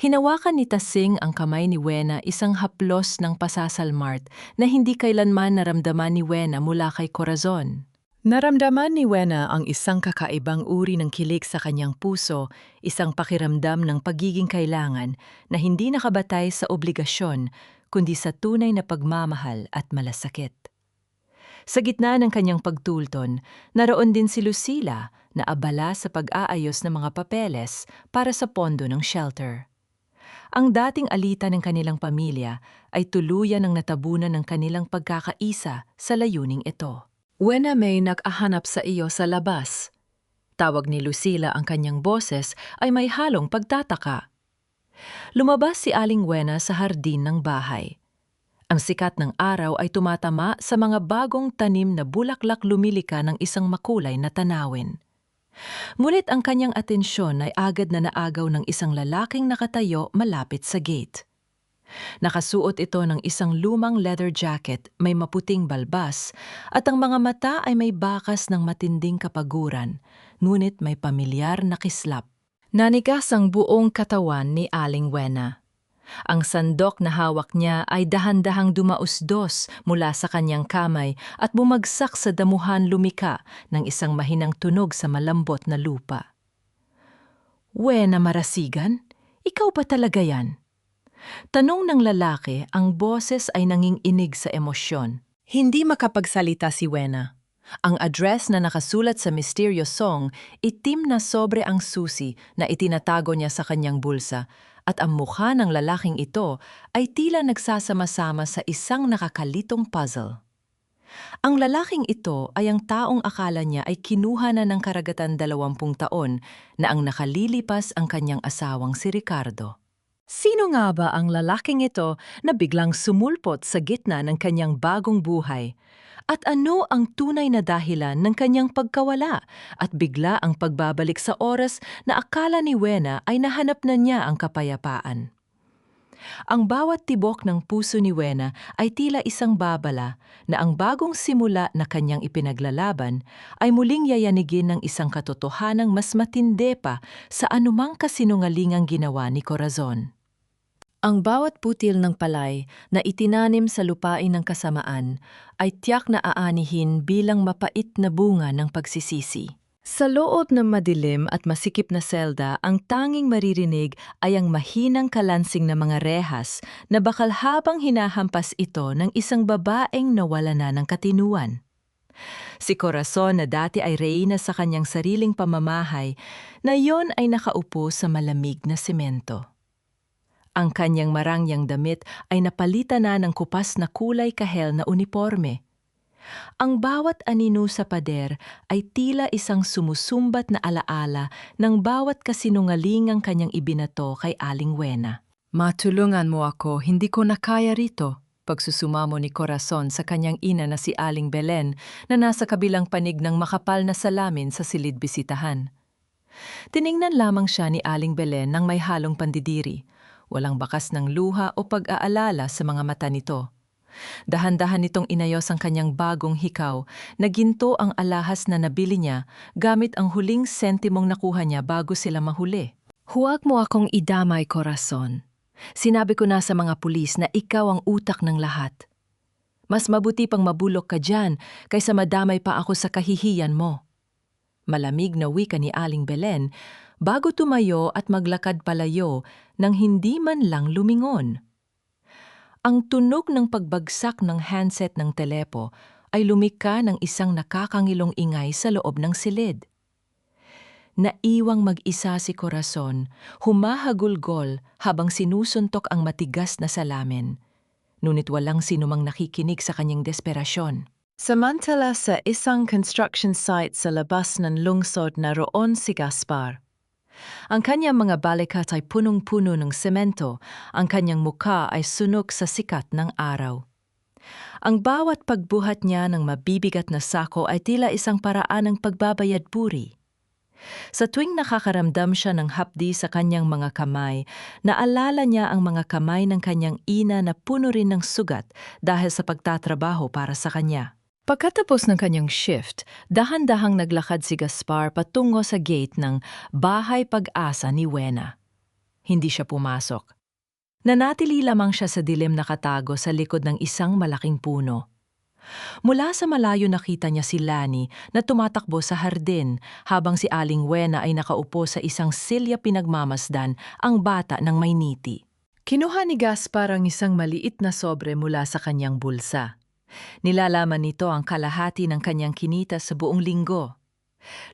Hinawakan ni Tasing ang kamay ni Wena, isang haplos ng pasasalmart na hindi kailanman naramdaman ni Wena mula kay Corazon. Naramdaman ni Wena ang isang kakaibang uri ng kilig sa kanyang puso, isang pakiramdam ng pagiging kailangan na hindi nakabatay sa obligasyon, kundi sa tunay na pagmamahal at malasakit. Sa gitna ng kanyang pagtulton, naroon din si Lucila na abala sa pag-aayos ng mga papeles para sa pondo ng shelter. Ang dating alita ng kanilang pamilya ay tuluyan ng natabunan ng kanilang pagkakaisa sa layuning ito. Wena, may nag-ahanap sa iyo sa labas. Tawag ni Lucila, ang kanyang boses ay may halong pagtataka. Lumabas si Aling Wena sa hardin ng bahay. Ang sikat ng araw ay tumatama sa mga bagong tanim na bulaklak lumilika ng isang makulay na tanawin. Ngunit ang kanyang atensyon ay agad na naagaw ng isang lalaking nakatayo malapit sa gate. Nakasuot ito ng isang lumang leather jacket, may maputing balbas, at ang mga mata ay may bakas ng matinding kapaguran, ngunit may pamilyar na kislap. Nanigas ang buong katawan ni Aling Wena. Ang sandok na hawak niya ay dahan-dahang dumausdos mula sa kanyang kamay at bumagsak sa damuhan lumika ng isang mahinang tunog sa malambot na lupa. Wena Marasigan, ikaw ba talaga yan? Tanong ng lalaki, ang boses ay nanginginig sa emosyon. Hindi makapagsalita si Wena. Ang address na nakasulat sa mysterious song, itim na sobre ang susi na itinatago niya sa kanyang bulsa, at ang mukha ng lalaking ito ay tila nagsasama-sama sa isang nakakalitong puzzle. Ang lalaking ito ay ang taong akala niya ay kinuha na ng karagatan 20 taon na ang nakalilipas ang kanyang asawang si Ricardo. Sino nga ba ang lalaking ito na biglang sumulpot sa gitna ng kanyang bagong buhay? At ano ang tunay na dahilan ng kanyang pagkawala at bigla ang pagbabalik sa oras na akala ni Wena ay nahanap na niya ang kapayapaan? Ang bawat tibok ng puso ni Wena ay tila isang babala na ang bagong simula na kanyang ipinaglalaban ay muling yayanigin ng isang katotohanang mas matindi pa sa anumang kasinungalingang ginawa ni Corazon. Ang bawat putil ng palay na itinanim sa lupain ng kasamaan ay tiyak na aanihin bilang mapait na bunga ng pagsisisi. Sa loob ng madilim at masikip na selda, ang tanging maririnig ay ang mahinang kalansing na mga rehas na bakal habang hinahampas ito ng isang babaeng nawala na ng katinuan. Si Corazon na dati ay reyna sa kanyang sariling pamamahay, na iyon ay nakaupo sa malamig na semento. Ang kanyang marangyang damit ay napalitan na ng kupas na kulay kahel na uniporme. Ang bawat anino sa pader ay tila isang sumusumbat na alaala ng bawat kasinungalingang kanyang ibinato kay Aling Wena. Matulungan mo ako, hindi ko na kaya rito, pagsusumamo ni Corazon sa kanyang ina na si Aling Belen na nasa kabilang panig ng makapal na salamin sa silid bisitahan. Tiningnan lamang siya ni Aling Belen ng may halong pandidiri. Walang bakas ng luha o pag-aalala sa mga mata nito. Dahan-dahan nitong inayos ang kanyang bagong hikaw na ginto ang alahas na nabili niya gamit ang huling sentimong nakuha niya bago sila mahuli. Huwag mo akong idamay, korason. Sinabi ko na sa mga pulis na ikaw ang utak ng lahat. Mas mabuti pang mabulok ka dyan kaysa madamay pa ako sa kahihiyan mo. Malamig na wika ni Aling Belen bago tumayo at maglakad palayo nang hindi man lang lumingon. Ang tunog ng pagbagsak ng handset ng telepo ay lumika ng isang nakakangilong ingay sa loob ng silid. Naiwang mag-isa si Corazon, humahagulgol habang sinusuntok ang matigas na salamin. Ngunit walang sinumang nakikinig sa kanyang desperasyon. Samantala sa isang construction site sa labas ng lungsod na roon si Gaspar. Ang kanyang mga balikat ay punong-puno ng semento, ang kanyang mukha ay sunog sa sikat ng araw. Ang bawat pagbuhat niya ng mabibigat na sako ay tila isang paraan ng pagbabayad puri. Sa tuwing nakakaramdam siya ng hapdi sa kanyang mga kamay, naalala niya ang mga kamay ng kanyang ina na puno rin ng sugat dahil sa pagtatrabaho para sa kanya. Pagkatapos ng kanyang shift, dahan-dahang naglakad si Gaspar patungo sa gate ng Bahay Pag-asa ni Wena. Hindi siya pumasok. Nanatili lamang siya sa dilim na katago sa likod ng isang malaking puno. Mula sa malayo nakita niya si Lani na tumatakbo sa hardin habang si Aling Wena ay nakaupo sa isang silya pinagmamasdan ang bata ng Mayniti. Kinuha ni Gaspar ang isang maliit na sobre mula sa kanyang bulsa. Nilalaman nito ang kalahati ng kanyang kinita sa buong linggo.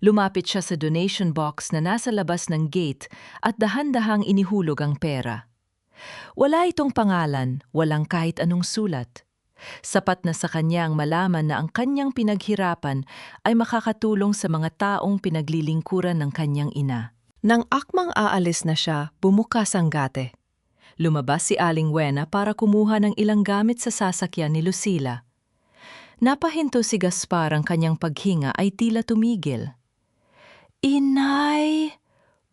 Lumapit siya sa donation box na nasa labas ng gate at dahan-dahang inihulog ang pera. Wala itong pangalan, walang kahit anong sulat. Sapat na sa kanya ang malaman na ang kanyang pinaghirapan ay makakatulong sa mga taong pinaglilingkuran ng kanyang ina. Nang akmang aalis na siya, bumukas ang gate. Lumabas si Aling Wena para kumuha ng ilang gamit sa sasakyan ni Lucila. Napahinto si Gaspar, ang kanyang paghinga ay tila tumigil. "Inay!"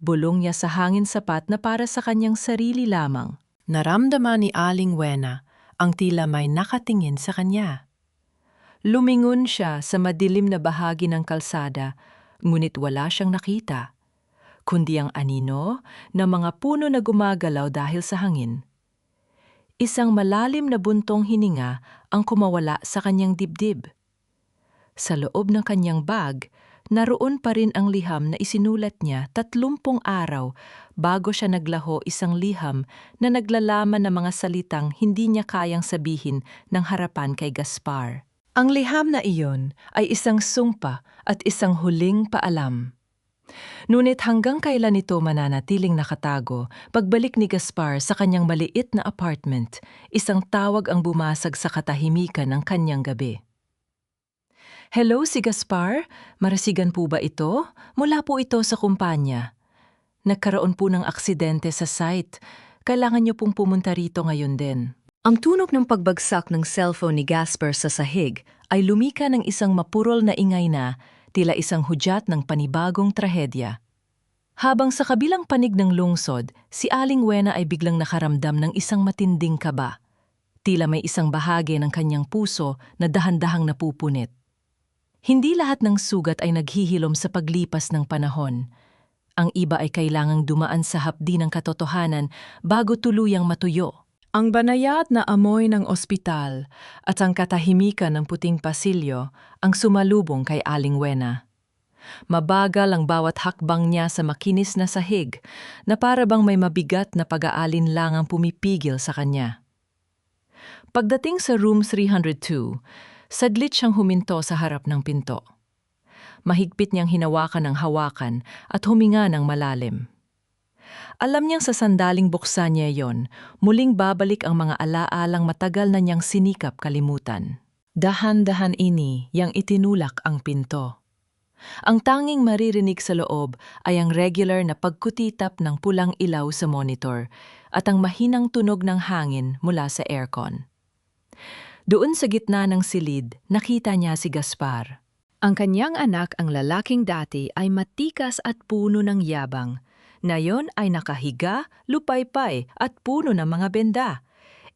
Bulong niya sa hangin sapat na para sa kanyang sarili lamang. Naramdaman ni Aling Wena ang tila may nakatingin sa kanya. Lumingon siya sa madilim na bahagi ng kalsada, ngunit wala siyang nakita, kundi ang anino na mga puno na gumagalaw dahil sa hangin. Isang malalim na buntong hininga ang kumawala sa kanyang dibdib. Sa loob ng kanyang bag, naroon pa rin ang liham na isinulat niya 30 araw bago siya naglaho, isang liham na naglalaman ng mga salitang hindi niya kayang sabihin ng harapan kay Gaspar. Ang liham na iyon ay isang sumpa at isang huling paalam. Ngunit hanggang kailan ito mananatiling nakatago, pagbalik ni Gaspar sa kanyang maliit na apartment, isang tawag ang bumasag sa katahimikan ng kanyang gabi. "Hello, si Gaspar? Marasigan po ba ito? Mula po ito sa kumpanya. Nagkaroon po ng aksidente sa site. Kailangan niyo pong pumunta rito ngayon din." Ang tunog ng pagbagsak ng cellphone ni Gaspar sa sahig ay lumika ng isang mapurol na ingay na tila isang hudyat ng panibagong trahedya. Habang sa kabilang panig ng lungsod, si Aling Wena ay biglang nakaramdam ng isang matinding kaba. Tila may isang bahagi ng kanyang puso na dahan-dahang napupunit. Hindi lahat ng sugat ay naghihilom sa paglipas ng panahon. Ang iba ay kailangang dumaan sa hapdi ng katotohanan bago tuluyang matuyo. Ang banayad na amoy ng ospital at ang katahimikan ng puting pasilyo ang sumalubong kay Aling Wena. Mabagal ang bawat hakbang niya sa makinis na sahig na para bang may mabigat na pag-aalin lang ang pumipigil sa kanya. Pagdating sa room 302, saglit siyang huminto sa harap ng pinto. Mahigpit niyang hinawakan ang hawakan at huminga ng malalim. Alam niyang sa sandaling buksan niya yon, muling babalik ang mga alaalang matagal na niyang sinikap kalimutan. Dahan-dahan ini yang itinulak ang pinto. Ang tanging maririnig sa loob ay ang regular na pagkutitap ng pulang ilaw sa monitor at ang mahinang tunog ng hangin mula sa aircon. Doon sa gitna ng silid, nakita niya si Gaspar. Ang kanyang anak, ang lalaking dati, ay matikas at puno ng yabang. Ngayon ay nakahiga, lupaypay at puno ng mga benda.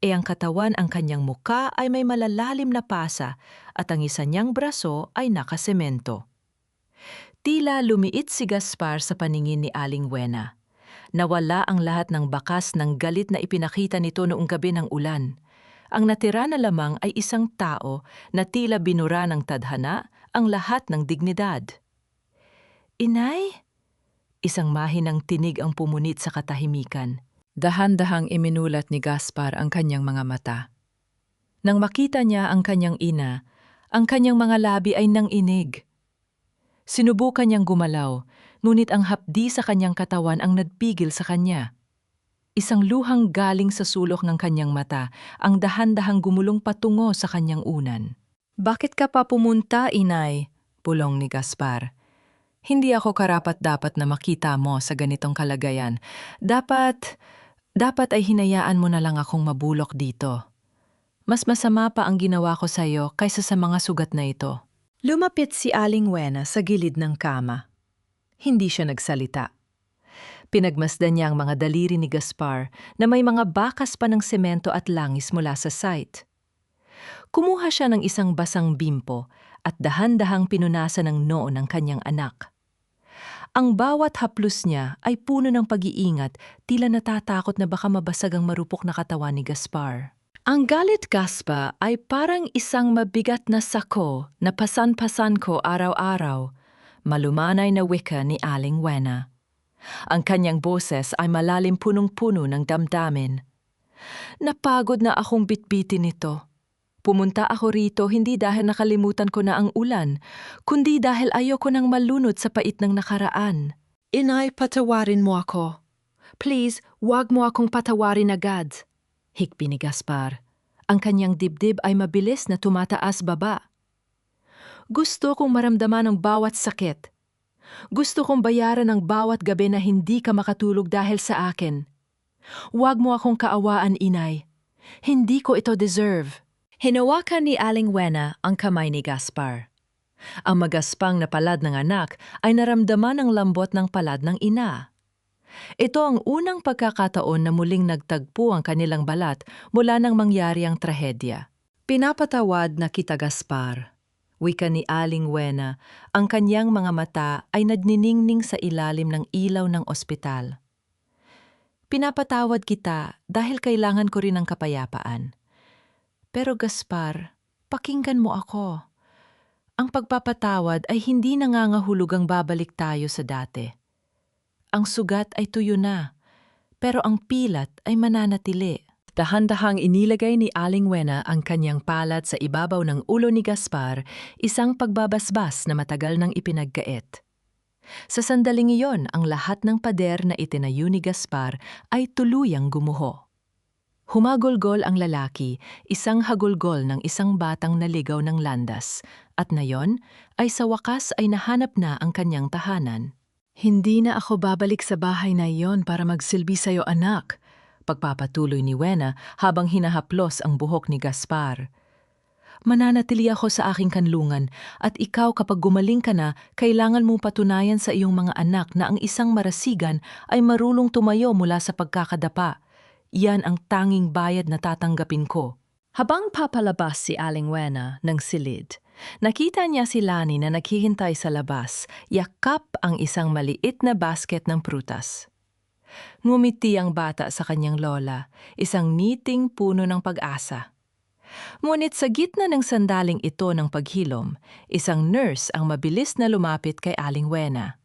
Ang katawan ang kanyang muka ay may malalalim na pasa at ang isa niyang braso ay nakasemento. Tila lumiit si Gaspar sa paningin ni Aling Wena. Nawala ang lahat ng bakas ng galit na ipinakita nito noong gabi ng ulan. Ang natira na lamang ay isang tao na tila binura ng tadhana ang lahat ng dignidad. "Inay?" Isang mahinang tinig ang pumunit sa katahimikan. Dahan-dahang iminulat ni Gaspar ang kanyang mga mata. Nang makita niya ang kanyang ina, ang kanyang mga labi ay nanginig. Sinubukan niyang gumalaw, ngunit ang hapdi sa kanyang katawan ang nagpigil sa kanya. Isang luhang galing sa sulok ng kanyang mata ang dahan-dahang gumulong patungo sa kanyang unan. "Bakit ka pa pumunta, inay?" Bulong ni Gaspar. "Hindi ako karapat-dapat na makita mo sa ganitong kalagayan. Dapat ay hinayaan mo na lang akong mabulok dito. Mas masama pa ang ginawa ko sa iyo kaysa sa mga sugat na ito." Lumapit si Aling Wena sa gilid ng kama. Hindi siya nagsalita. Pinagmasdan niya ang mga daliri ni Gaspar na may mga bakas pa ng semento at langis mula sa site. Kumuha siya ng isang basang bimpo at dahan-dahang pinunasan ng noo ng kanyang anak. Ang bawat haplos niya ay puno ng pag-iingat, tila natatakot na baka mabasag ang marupok na katawan ni Gaspar. Ang galit Gaspa ay parang isang mabigat na sako na pasan-pasan ko araw-araw, malumanay na wika ni Aling Wena. Ang kanyang boses ay malalim punong-puno ng damdamin. "Napagod na akong bitbitin ito. Pumunta ako rito hindi dahil nakalimutan ko na ang ulan, kundi dahil ayoko nang malunod sa pait ng nakaraan. Inay, patawarin mo ako. Please, wag mo akong patawarin agad." Hikbi ni Gaspar. Ang kanyang dibdib ay mabilis na tumataas-baba. "Gusto kong maramdaman ang bawat sakit. Gusto kong bayaran ang bawat gabi na hindi ka makatulog dahil sa akin. Wag mo akong kaawaan, inay. Hindi ko ito deserve." Hinawakan ni Aling Wena ang kamay ni Gaspar. Ang magaspang na palad ng anak ay naramdaman ang lambot ng palad ng ina. Ito ang unang pagkakataon na muling nagtagpo ang kanilang balat mula nang mangyari ang trahedya. "Pinapatawad na kita, Gaspar," wika ni Aling Wena. Ang kanyang mga mata ay nagniningning sa ilalim ng ilaw ng ospital. "Pinapatawad kita dahil kailangan ko rin ng kapayapaan. Pero Gaspar, pakinggan mo ako. Ang pagpapatawad ay hindi nangangahulugang babalik tayo sa dati. Ang sugat ay tuyo na, pero ang pilat ay mananatili." Dahan-dahang inilagay ni Aling Wena ang kanyang palad sa ibabaw ng ulo ni Gaspar, isang pagbabasbas na matagal nang ipinagkait. Sa sandaling iyon, ang lahat ng pader na itinayo ni Gaspar ay tuluyang gumuho. Humagulgol ang lalaki, isang hagulgol ng isang batang naligaw ng landas, at nayon ay sa wakas ay nahanap na ang kanyang tahanan. "Hindi na ako babalik sa bahay na iyon para magsilbi sa'yo, anak," pagpapatuloy ni Wena habang hinahaplos ang buhok ni Gaspar. "Mananatili ako sa aking kanlungan at ikaw kapag gumaling ka na, kailangan mong patunayan sa iyong mga anak na ang isang marasigan ay marulong tumayo mula sa pagkakadapa. Yan ang tanging bayad na tatanggapin ko." Habang papalabas si Aling Wena ng silid, nakita niya si Lani na naghihintay sa labas, yakap ang isang maliit na basket ng prutas. Ngumiti ang bata sa kanyang lola, isang ngiting puno ng pag-asa. Ngunit sa gitna ng sandaling ito ng paghilom, isang nurse ang mabilis na lumapit kay Aling Wena.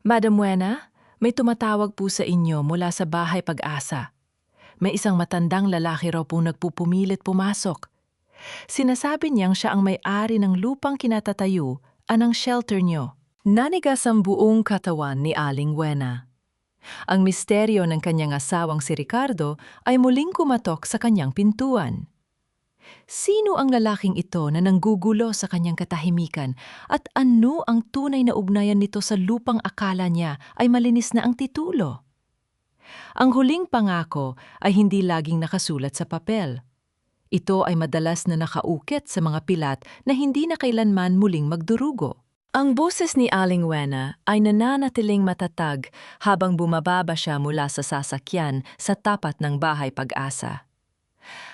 "Madam Wena, may tumatawag po sa inyo mula sa bahay Pag-asa. May isang matandang lalaki raw pong nagpupumilit pumasok. Sinasabi niyang siya ang may-ari ng lupang kinatatayo, anang shelter niyo." Nanigas ang buong katawan ni Aling Wena. Ang misteryo ng kanyang asawang si Ricardo ay muling kumatok sa kanyang pintuan. Sino ang lalaking ito na nanggugulo sa kanyang katahimikan at ano ang tunay na ugnayan nito sa lupang akala niya ay malinis na ang titulo? Ang huling pangako ay hindi laging nakasulat sa papel. Ito ay madalas na nakaukit sa mga pilat na hindi na kailanman muling magdurugo. Ang boses ni Aling Wena ay nananatiling matatag habang bumababa siya mula sa sasakyan sa tapat ng bahay Pag-asa.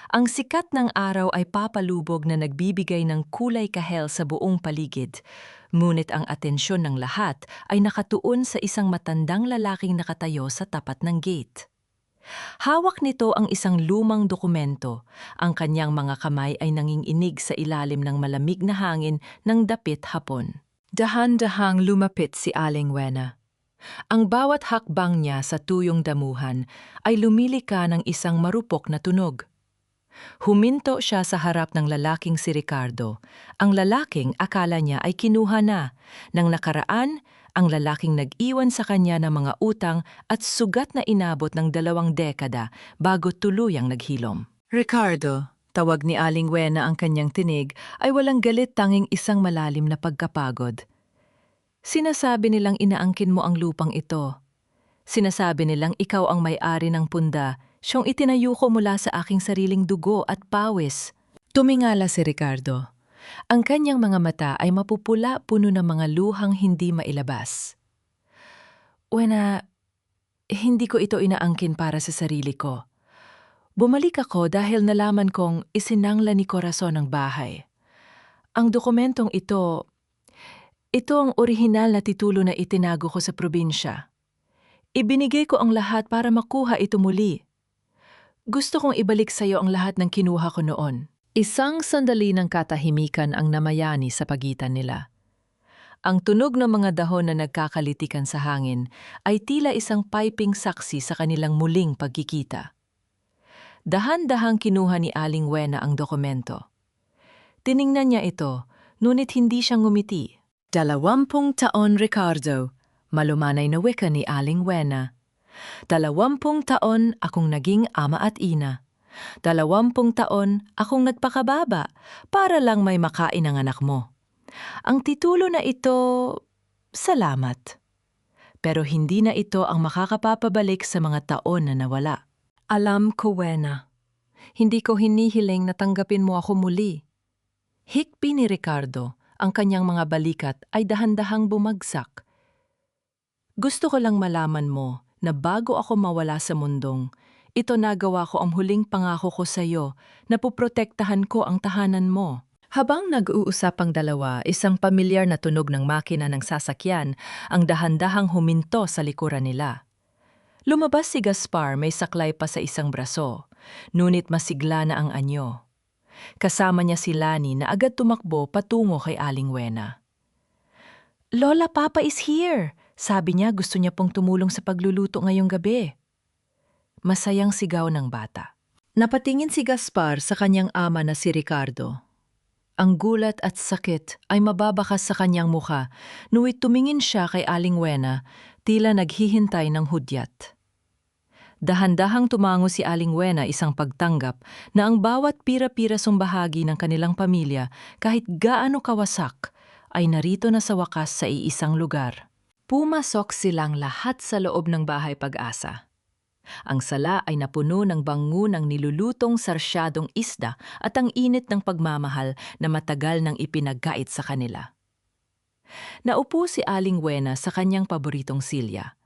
Ang sikat ng araw ay papalubog na nagbibigay ng kulay kahel sa buong paligid, ngunit ang atensyon ng lahat ay nakatuon sa isang matandang lalaking nakatayo sa tapat ng gate. Hawak nito ang isang lumang dokumento. Ang kanyang mga kamay ay nanginginig sa ilalim ng malamig na hangin ng dapit hapon. Dahan-dahang lumapit si Aling Wena. Ang bawat hakbang niya sa tuyong damuhan ay lumilika ng isang marupok na tunog. Huminto siya sa harap ng lalaking si Ricardo. Ang lalaking akala niya ay kinuha na. Nang nakaraan, ang lalaking nag-iwan sa kanya ng mga utang at sugat na inabot ng 2 dekada bago tuluyang naghilom. Ricardo, tawag ni Aling Wena ang kanyang tinig, ay walang galit, tanging isang malalim na pagkapagod. Sinasabi nilang inaangkin mo ang lupang ito. Sinasabi nilang ikaw ang may-ari ng punda, siyang itinayo ko mula sa aking sariling dugo at pawis. Tumingala si Ricardo. Ang kanyang mga mata ay mapupula, puno ng mga luhang hindi mailabas. Wena, hindi ko ito inaangkin para sa sarili ko. Bumalik ako dahil nalaman kong isinangla ni Corazon ang bahay. Ang dokumentong ito ang orihinal na titulo na itinago ko sa probinsya. Ibinigay ko ang lahat para makuha ito muli. Gusto kong ibalik sa iyo ang lahat ng kinuha ko noon. Isang sandali ng katahimikan ang namayani sa pagitan nila. Ang tunog ng mga dahon na nagkakalitikan sa hangin ay tila isang piping saksi sa kanilang muling pagkikita. Dahan-dahang kinuha ni Aling Wena ang dokumento. Tiningnan niya ito, ngunit hindi siya ngumiti. 20 taon, Ricardo, malumanay na wika ni Aling Wena. 20 taon akong naging ama at ina. 20 taon akong nagpakababa para lang may makain ang anak mo. Ang titulo na ito, salamat. Pero hindi na ito ang makakapapabalik sa mga taon na nawala. Alam ko, Wena. Hindi ko hinihiling na tanggapin mo ako muli. Hikbi ni Ricardo, ang kanyang mga balikat ay dahan-dahang bumagsak. Gusto ko lang malaman mo na bago ako mawala sa mundong, ito nagawa ko ang huling pangako ko sa iyo na puprotektahan ko ang tahanan mo. Habang nag-uusap ang dalawa, isang pamilyar na tunog ng makina ng sasakyan ang dahan-dahang huminto sa likuran nila. Lumabas si Gaspar, may saklay pa sa isang braso, ngunit masigla na ang anyo. Kasama niya si Lani na agad tumakbo patungo kay Aling Wena. Lola, Papa is here! Sabi niya gusto niya pong tumulong sa pagluluto ngayong gabi. Masayang sigaw ng bata. Napatingin si Gaspar sa kanyang ama na si Ricardo. Ang gulat at sakit ay mababakas sa kanyang mukha, ngunit tumingin siya kay Aling Wena, tila naghihintay ng hudyat. Dahan-dahang tumango si Aling Wena, isang pagtanggap na ang bawat pira-pirasong bahagi ng kanilang pamilya, kahit gaano kawasak, ay narito na sa wakas sa iisang lugar. Pumasok silang lahat sa loob ng bahay Pag-asa. Ang sala ay napuno ng bango ng nilulutong sarsyadong isda at ang init ng pagmamahal na matagal nang ipinagkait sa kanila. Naupo si Aling Wena sa kanyang paboritong silya.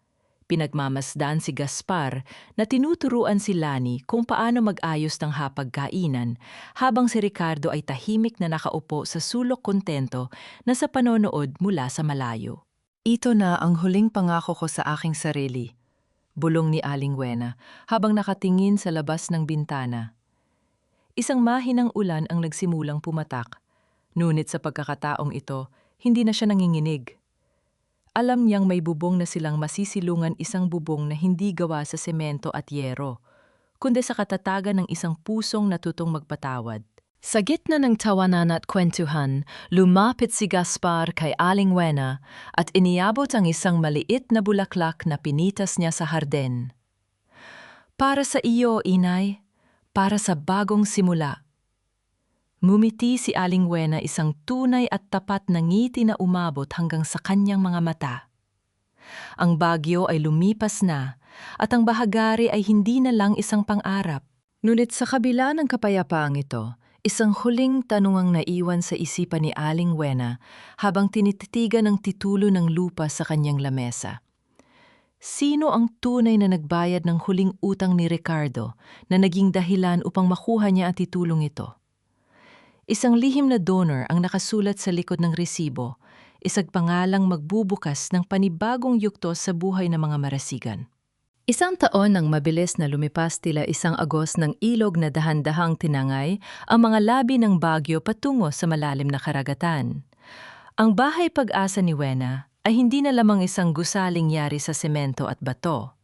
Pinagmamasdan si Gaspar na tinuturuan si Lani kung paano mag-ayos ng hapagkainan habang si Ricardo ay tahimik na nakaupo sa sulok kontento na sa panonood mula sa malayo. Ito na ang huling pangako ko sa aking sarili, bulong ni Aling Wena habang nakatingin sa labas ng bintana. Isang mahinang ulan ang nagsimulang pumatak, ngunit sa pagkakataong ito, hindi na siya nanginginig. Alam niyang may bubong na silang masisilungan, isang bubong na hindi gawa sa semento at yero, kundi sa katatagan ng isang pusong natutong magpatawad. Sa gitna ng tawanan at kwentuhan, lumapit si Gaspar kay Aling Wena at iniabot ang isang maliit na bulaklak na pinitas niya sa harden. Para sa iyo, inay, para sa bagong simula. Ngumiti si Aling Wena, isang tunay at tapat na ngiti na umabot hanggang sa kanyang mga mata. Ang bagyo ay lumipas na at ang bahagari ay hindi na lang isang pang-arap. Ngunit sa kabila ng kapayapaang ito, Isang huling tanong ang naiwan sa isipan ni Aling Wena habang tinititigan ang titulo ng lupa sa kanyang lamesa. Sino ang tunay na nagbayad ng huling utang ni Ricardo na naging dahilan upang makuha niya ang titulong ito? Isang lihim na donor ang nakasulat sa likod ng resibo, isang pangalang magbubukas ng panibagong yugto sa buhay ng mga marasigan. Isang taon nang mabilis na lumipas tila isang agos ng ilog na dahan-dahang tinangay ang mga labi ng Bagyo patungo sa malalim na karagatan. Ang bahay pag-asa ni Wena ay hindi na lamang isang gusaling yari sa semento at bato.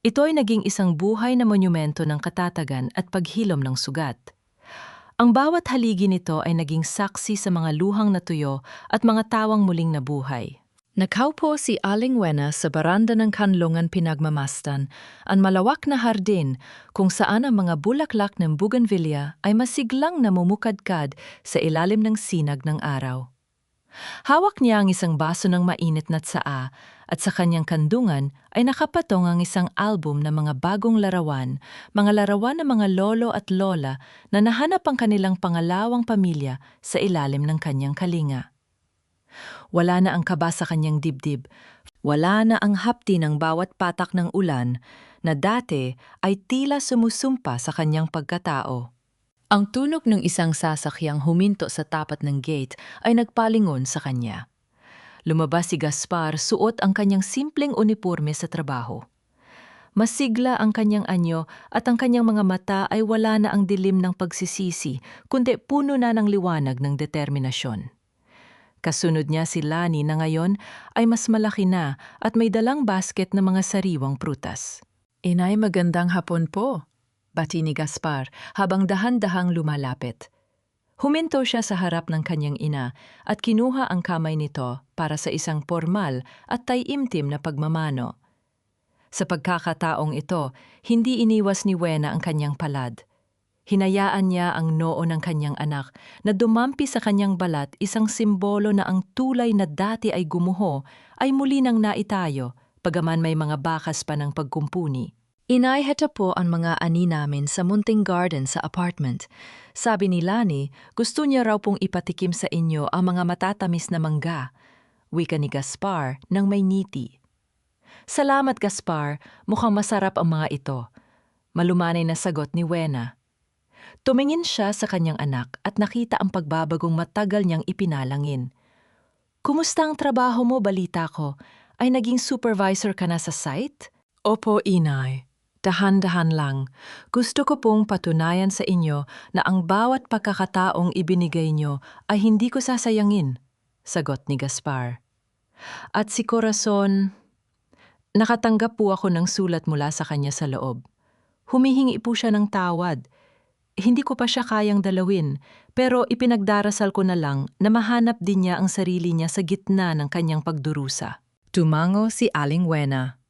Ito ay naging isang buhay na monumento ng katatagan at paghilom ng sugat. Ang bawat haligi nito ay naging saksi sa mga luhang natuyo at mga tawang muling nabuhay. Nakaupo si Aling Wena sa baranda ng kanlungan pinagmamasdan, ang malawak na hardin kung saan ang mga bulaklak ng bougainvillea ay masiglang namumukadkad sa ilalim ng sinag ng araw. Hawak niya ang isang baso ng mainit na tsaa at sa kanyang kandungan ay nakapatong ang isang album ng mga bagong larawan, mga larawan ng mga lolo at lola na nahanap ang kanilang pangalawang pamilya sa ilalim ng kanyang kalinga. Wala na ang kaba sa kanyang dibdib. Wala na ang hapti ng bawat patak ng ulan na dati ay tila sumusumpa sa kanyang pagkatao. Ang tunog ng isang sasakyang huminto sa tapat ng gate ay nagpalingon sa kanya. Lumabas si Gaspar, suot ang kanyang simpleng uniporme sa trabaho. Masigla ang kanyang anyo at ang kanyang mga mata ay wala na ang dilim ng pagsisisi, kundi puno na ng liwanag ng determinasyon. Kasunod niya si Lani na ngayon ay mas malaki na at may dalang basket ng mga sariwang prutas. Inay, magandang hapon po, bati ni Gaspar habang dahan-dahang lumalapit. Huminto siya sa harap ng kanyang ina at kinuha ang kamay nito para sa isang formal at taimtim na pagmamano. Sa pagkakataong ito, hindi iniwas ni Wena ang kanyang palad. Hinayaan niya ang noo ng kanyang anak na dumampi sa kanyang balat, isang simbolo na ang tulay na dati ay gumuho ay muli nang naitayo, pagaman may mga bakas pa ng pagkumpuni. Inay, heto po ang mga ani namin sa munting garden sa apartment. Sabi ni Lani, gusto niya raw pong ipatikim sa inyo ang mga matatamis na mangga. Wika ni Gaspar nang may ngiti. Salamat, Gaspar, mukhang masarap ang mga ito. Malumanay na sagot ni Wena. Tumingin siya sa kanyang anak at nakita ang pagbabagong matagal niyang ipinalangin. Kumusta ang trabaho mo, balita ko? Ay naging supervisor ka na sa site? Opo, inay. Dahan-dahan lang. Gusto ko pong patunayan sa inyo na ang bawat pagkakataong ibinigay niyo ay hindi ko sasayangin, sagot ni Gaspar. At si Corazon, nakatanggap po ako ng sulat mula sa kanya sa loob. Humihingi po siya ng tawad. Hindi ko pa siya kayang dalawin, pero ipinagdarasal ko na lang na mahanap din niya ang sarili niya sa gitna ng kanyang pagdurusa. Tumango si Aling Wena.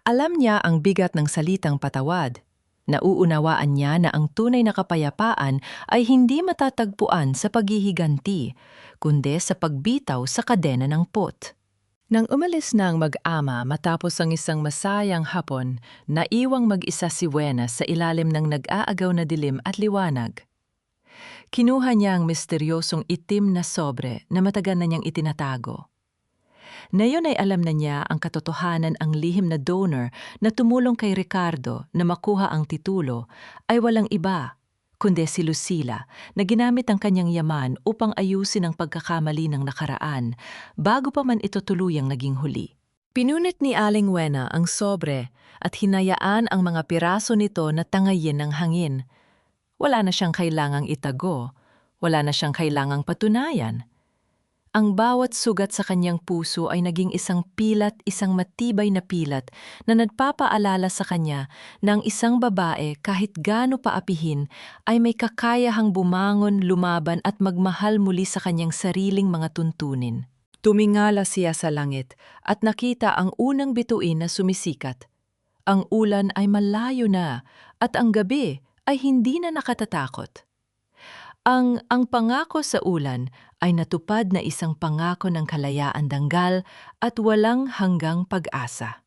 Alam niya ang bigat ng salitang patawad. Nauunawaan niya na ang tunay na kapayapaan ay hindi matatagpuan sa paghihiganti, kundi sa pagbitaw sa kadena ng pot. Nang umalis na ang mag-ama matapos ang isang masayang hapon, naiwang mag-isa si Wena sa ilalim ng nag-aagaw na dilim at liwanag. Kinuha niya ang misteryosong itim na sobre na matagal na niyang itinatago. Ngayon ay alam na niya ang katotohanan, ang lihim na donor na tumulong kay Ricardo na makuha ang titulo ay walang iba, kundi si Lucila na ginamit ang kanyang yaman upang ayusin ang pagkakamali ng nakaraan bago pa man ito tuluyang naging huli. Pinunit ni Aling Wena ang sobre at hinayaan ang mga piraso nito na tangayin ng hangin. Wala na siyang kailangang itago, wala na siyang kailangang patunayan. Ang bawat sugat sa kanyang puso ay naging isang pilat, isang matibay na pilat na nagpapaalala sa kanya na ang isang babae kahit gaano paapihin ay may kakayahang bumangon, lumaban at magmahal muli sa kanyang sariling mga tuntunin. Tumingala siya sa langit at nakita ang unang bituin na sumisikat. Ang ulan ay malayo na at ang gabi ay hindi na nakatatakot. Ang pangako sa ulan ay natupad na isang pangako ng kalayaan danggal at walang hanggang pag-asa.